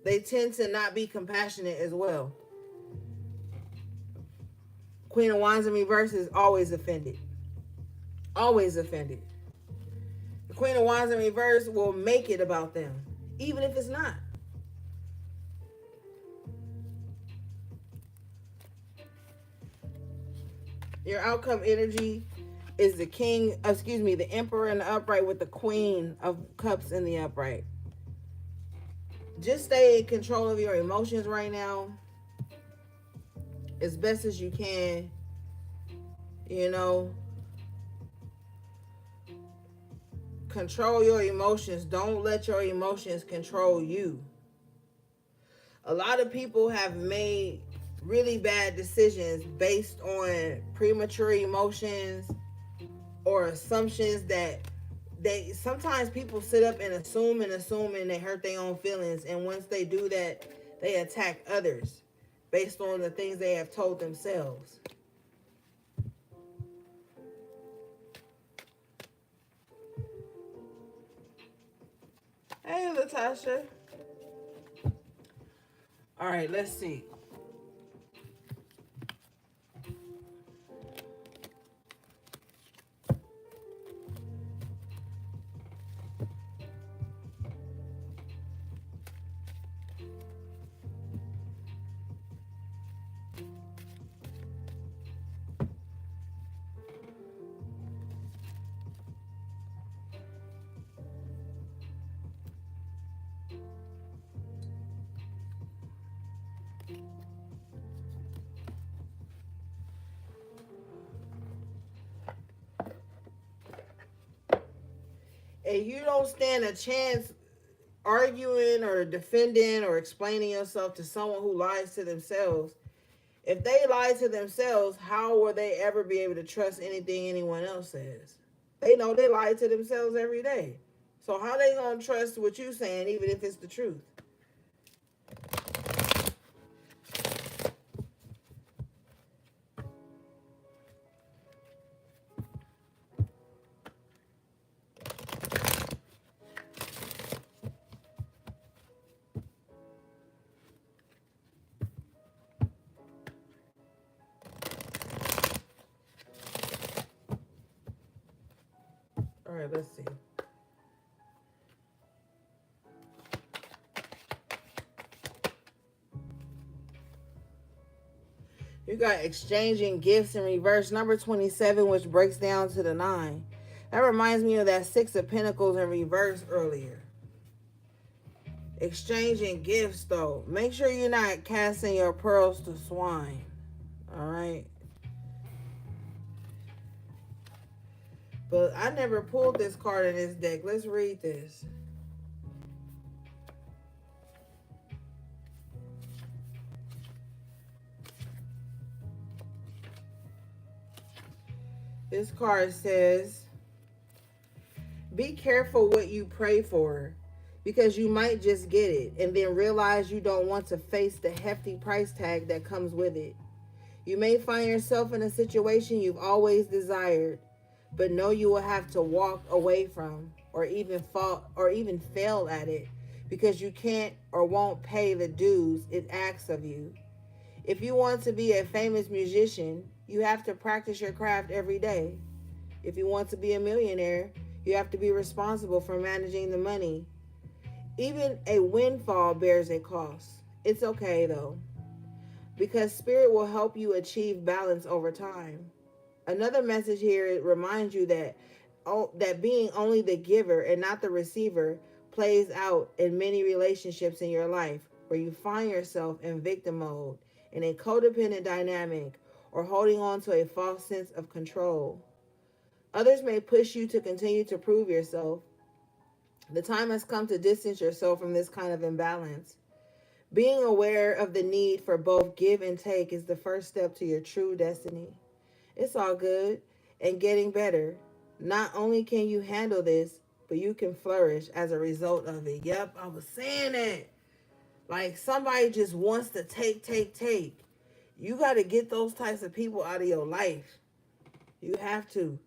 They tend to not be compassionate as well. Queen of Wands in reverse is always offended. Always offended. The Queen of Wands in reverse will make it about them, even if it's not. Your outcome energy is the Emperor in the upright with the Queen of Cups in the upright. Just stay in control of your emotions right now as best as you can. control your emotions. Don't let your emotions control you. A lot of people have made really bad decisions based on premature emotions or assumptions that they sometimes people sit up and assume and they hurt their own feelings, and once they do that, they attack others based on the things they have told themselves. Hey, Latasha. All right, let's see. And you don't stand a chance arguing or defending or explaining yourself to someone who lies to themselves. If they lie to themselves, how will they ever be able to trust anything anyone else says? They know they lie to themselves every day. So how they gonna trust what you saying even if it's the truth? All right, let's see. You got exchanging gifts in reverse, number 27, which breaks down to the 9. That reminds me of that 6 of Pentacles in reverse earlier. Exchanging gifts, though. Make sure you're not casting your pearls to swine. All right? But I never pulled this card in this deck. Let's read this. This card says, be careful what you pray for, because you might just get it and then realize you don't want to face the hefty price tag that comes with it. You may find yourself in a situation you've always desired, but know you will have to walk away from or even fail at it because you can't or won't pay the dues it asks of you. If you want to be a famous musician, you have to practice your craft every day. If you want to be a millionaire, you have to be responsible for managing the money. Even a windfall bears a cost. It's okay though, because spirit will help you achieve balance over time. Another message here reminds you that being only the giver and not the receiver plays out in many relationships in your life where you find yourself in victim mode, in a codependent dynamic, or holding on to a false sense of control. Others may push you to continue to prove yourself. The time has come to distance yourself from this kind of imbalance. Being aware of the need for both give and take is the first step to your true destiny. It's all good and getting better. Not only can you handle this, but you can flourish as a result of it. Yep, I was saying that. Like somebody just wants to take. You got to get those types of people out of your life. You have to.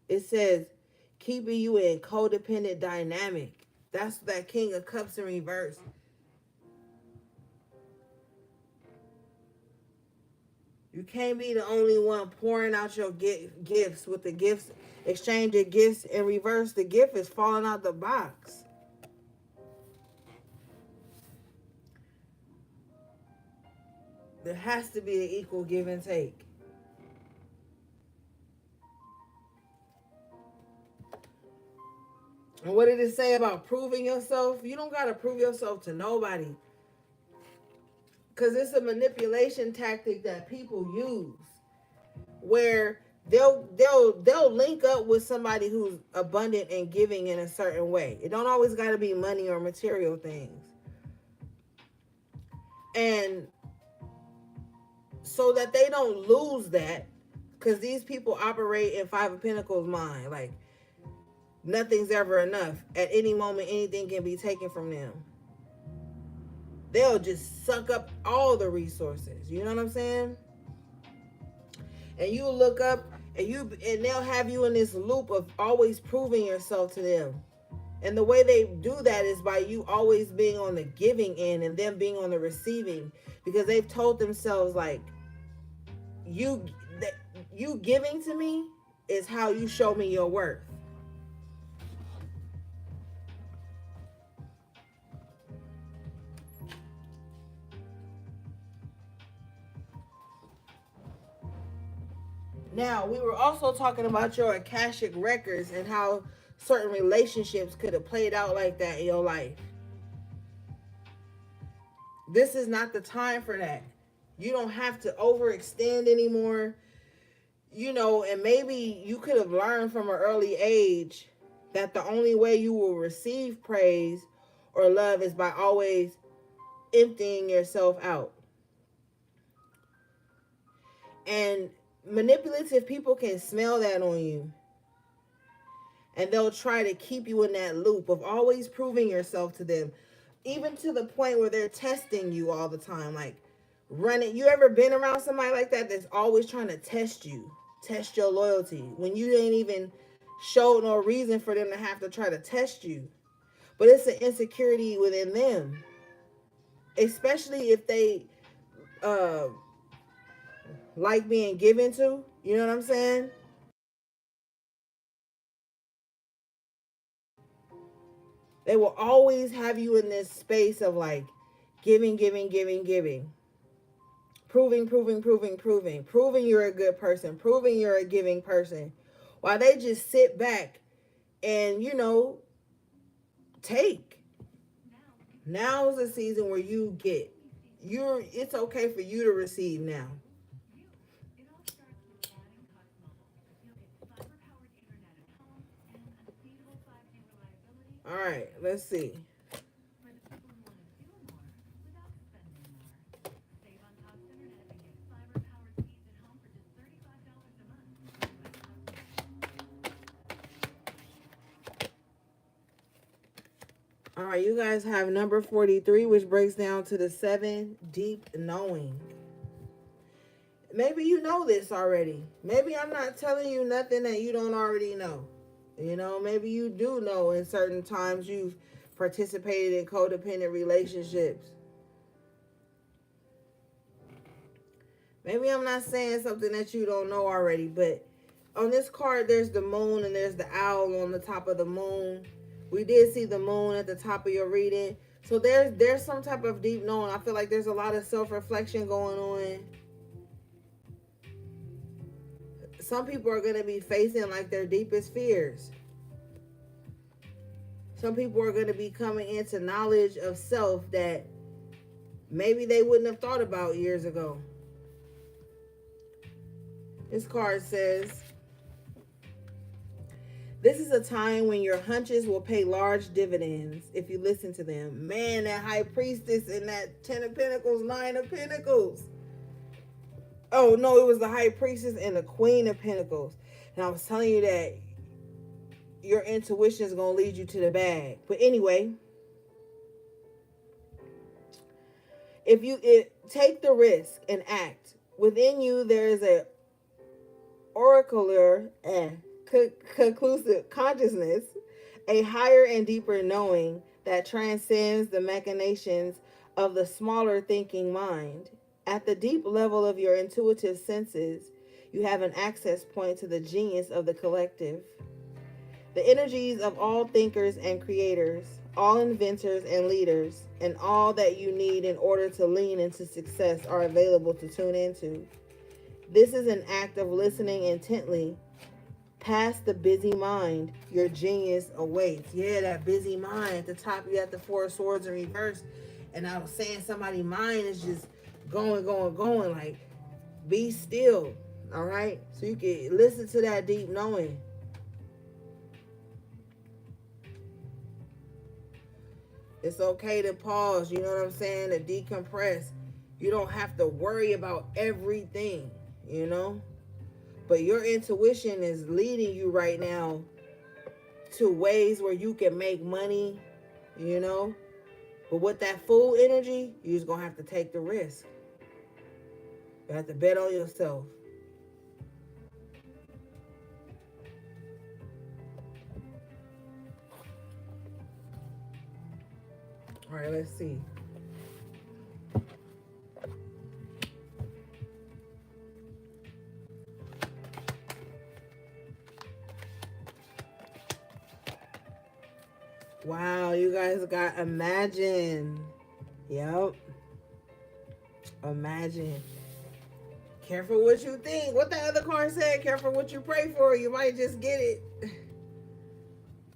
It says, keeping you in codependent dynamic. That's that King of Cups in reverse. You can't be the only one pouring out your gifts with the gifts, exchanging gifts in reverse. The gift is falling out the box. There has to be an equal give and take. And what did it say about proving yourself? You don't got to prove yourself to nobody. Because it's a manipulation tactic that people use where They'll link up with somebody who's abundant and giving in a certain way. It don't always got to be money or material things. And so that they don't lose that, because these people operate in Five of Pentacles mind. Like, nothing's ever enough. At any moment, anything can be taken from them. They'll just suck up all the resources. You know what I'm saying? And you look up and they'll have you in this loop of always proving yourself to them. And the way they do that is by you always being on the giving end and them being on the receiving, because they've told themselves, like, you giving to me is how you show me your worth. Now, we were also talking about your Akashic records and how certain relationships could have played out like that in your life. This is not the time for that. You don't have to overextend anymore. And maybe you could have learned from an early age that the only way you will receive praise or love is by always emptying yourself out. And manipulative people can smell that on you. And they'll try to keep you in that loop of always proving yourself to them. Even to the point where they're testing you all the time. Like, running. You ever been around somebody like that that's always trying to test you? Test your loyalty. When you ain't even showed no reason for them to have to try to test you. But it's an insecurity within them. Especially if they like being given to. You know what I'm saying? They will always have you in this space of like giving, giving, giving, giving. Proving, proving, proving, proving. Proving you're a good person. Proving you're a giving person. While they just sit back and, take. Now is the season where you get. It's okay for you to receive now. It all starts with adding Cox Mobile. You'll get fiber-powered internet at home and unbeatable 5G reliability. All right, let's see. For the people who want to do more without spending more. Save on Cox Internet and get fiber-powered speeds at home for just $35 a month. All right, you guys have number 43, which breaks down to the 7, deep knowing. Maybe you know this already. Maybe I'm not telling you nothing that you don't already know. Maybe you do know in certain times you've participated in codependent relationships. Maybe I'm not saying something that you don't know already, but on this card, there's the moon and there's the owl on the top of the moon. We did see the moon at the top of your reading. So there's some type of deep knowing. I feel like there's a lot of self-reflection going on. Some people are going to be facing like their deepest fears. Some people are going to be coming into knowledge of self that maybe they wouldn't have thought about years ago. This card says, this is a time when your hunches will pay large dividends if you listen to them. Man, that High Priestess and that 10 of Pentacles, 9 of Pentacles. Oh, no, it was the High Priestess and the Queen of Pentacles. And I was telling you that your intuition is going to lead you to the bag. But anyway, if you take the risk and act, within you there is a oracular and conclusive consciousness, a higher and deeper knowing that transcends the machinations of the smaller thinking mind. At the deep level of your intuitive senses, you have an access point to the genius of the collective. The energies of all thinkers and creators, all inventors and leaders, and all that you need in order to lean into success are available to tune into. This is an act of listening intently. Past the busy mind, your genius awaits. Yeah, that busy mind. At the top, you have the 4 of Swords in reverse. And I was saying somebody's mind is just going. Like, be still. All right? So you can listen to that deep knowing. It's okay to pause, you know what I'm saying? To decompress. You don't have to worry about everything, you know? But your intuition is leading you right now to ways where you can make money, you know? But with that full energy, you're just going to have to take the risk. You have to bet on yourself. All right, let's see. Wow, you guys got imagine. Yep. Imagine. Careful what you think. What the other card said, careful what you pray for. You might just get it.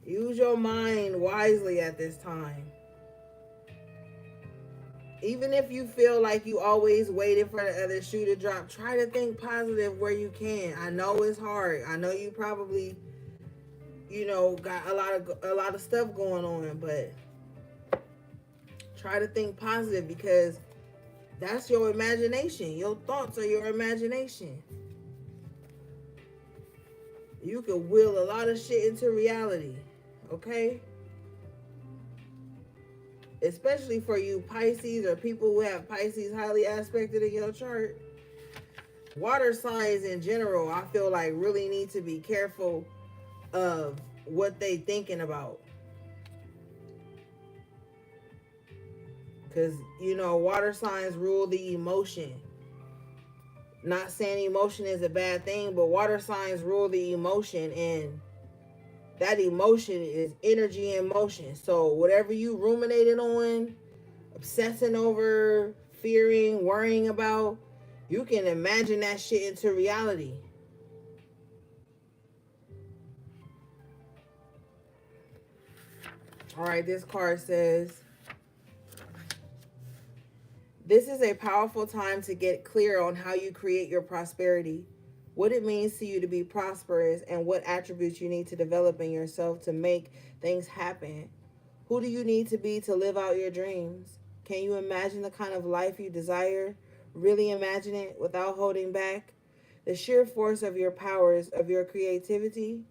Use your mind wisely at this time. Even if you feel like you always waiting for the other shoe to drop, try to think positive where you can. I know it's hard. I know you probably, got a lot of stuff going on, but try to think positive because that's your imagination. Your thoughts are your imagination. You can will a lot of shit into reality. Okay? Especially for you Pisces or people who have Pisces highly aspected in your chart. Water signs in general, I feel like really need to be careful of what they thinking about. Because, water signs rule the emotion. Not saying emotion is a bad thing, but water signs rule the emotion, and that emotion is energy in motion. So whatever you ruminating on, obsessing over, fearing, worrying about, you can imagine that shit into reality. All right, this card says, this is a powerful time to get clear on how you create your prosperity, what it means to you to be prosperous, and what attributes you need to develop in yourself to make things happen. Who do you need to be to live out your dreams? Can you imagine the kind of life you desire? Really imagine it without holding back? The sheer force of your powers, of your creativity?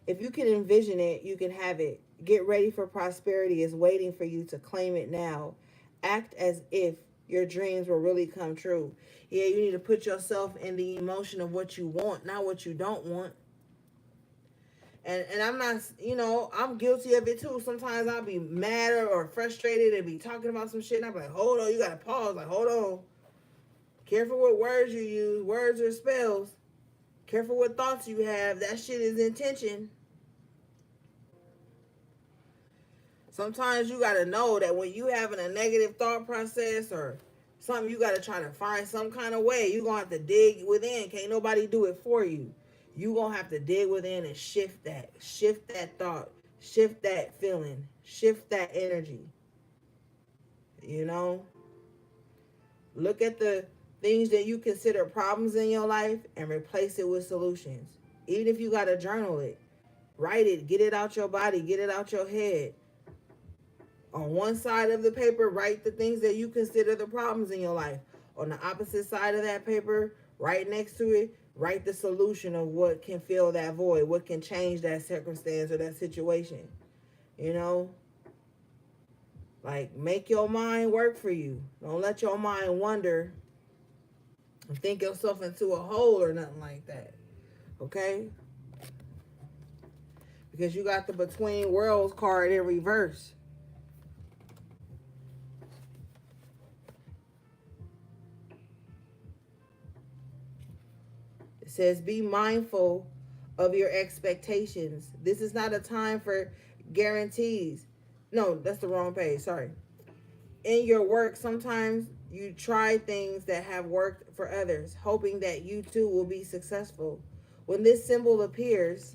If you can envision it, you can have it. Get ready for prosperity is waiting for you to claim it now. Act as if your dreams will really come true. Yeah, you need to put yourself in the emotion of what you want, not what you don't want. And I'm not, I'm guilty of it too. Sometimes I'll be mad or frustrated and be talking about some shit, and I'm like, hold on, you gotta pause. Like, hold on. Careful what words you use. Words are spells. Careful what thoughts you have. That shit is intention. Sometimes you gotta know that when you having a negative thought process or something, you gotta try to find some kind of way. You gonna have to dig within. Can't nobody do it for you. You gonna have to dig within and shift that thought, shift that feeling, shift that energy. You know, look at the things that you consider problems in your life and replace it with solutions. Even if you gotta journal it, write it, get it out your body, get it out your head. On one side of the paper, write the things that you consider the problems in your life. On the opposite side of that paper, right next to it, write the solution of what can fill that void, what can change that circumstance or that situation. You know? Like, make your mind work for you. Don't let your mind wander and think yourself into a hole or nothing like that. Okay? Because you got the Between Worlds card in reverse. It says, be mindful of your expectations. This is not a time for guarantees. No, that's the wrong page. Sorry. In your work, sometimes you try things that have worked for others, hoping that you too will be successful. When this symbol appears,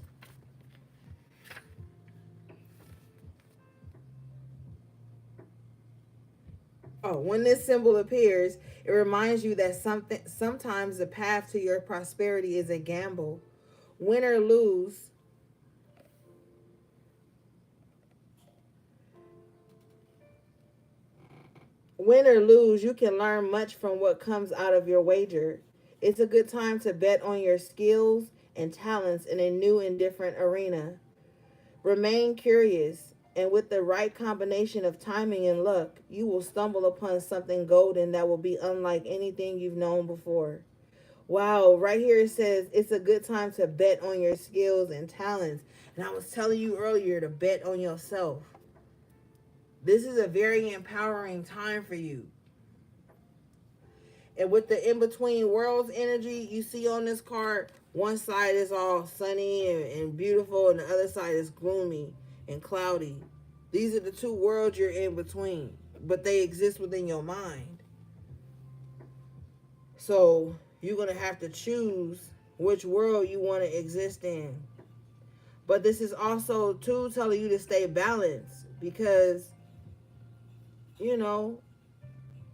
Oh, when this symbol appears, it reminds you that sometimes the path to your prosperity is a gamble. Win or lose, win or lose, you can learn much from what comes out of your wager. It's a good time to bet on your skills and talents in a new and different arena. Remain curious, and with the right combination of timing and luck, you will stumble upon something golden that will be unlike anything you've known before. Wow, right here it says it's a good time to bet on your skills and talents. And I was telling you earlier to bet on yourself. This is a very empowering time for you. And with the in between worlds energy you see on this card, one side is all sunny and beautiful, and the other side is gloomy and cloudy. These are the two worlds you're in between, but they exist within your mind. So you're going to have to choose which world you want to exist in. But this is also, too, telling you to stay balanced because, you know,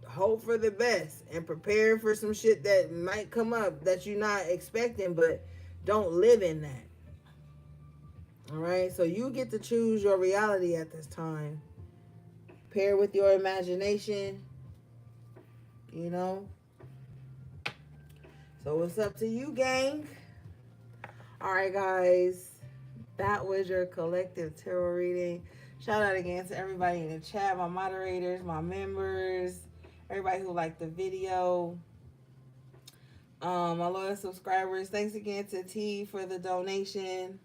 hope for the best and prepare for some shit that might come up that you're not expecting, but don't live in that. All right, so you get to choose your reality at this time. Pair with your imagination, you know. So it's up to you, gang. All right, guys, that was your collective tarot reading. Shout out again to everybody in the chat, my moderators, my members, everybody who liked the video. My loyal subscribers, thanks again to T for the donation.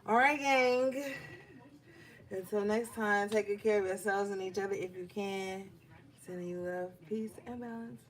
All right, gang. Until next time, take good care of yourselves and each other if you can. Sending you love, peace, and balance.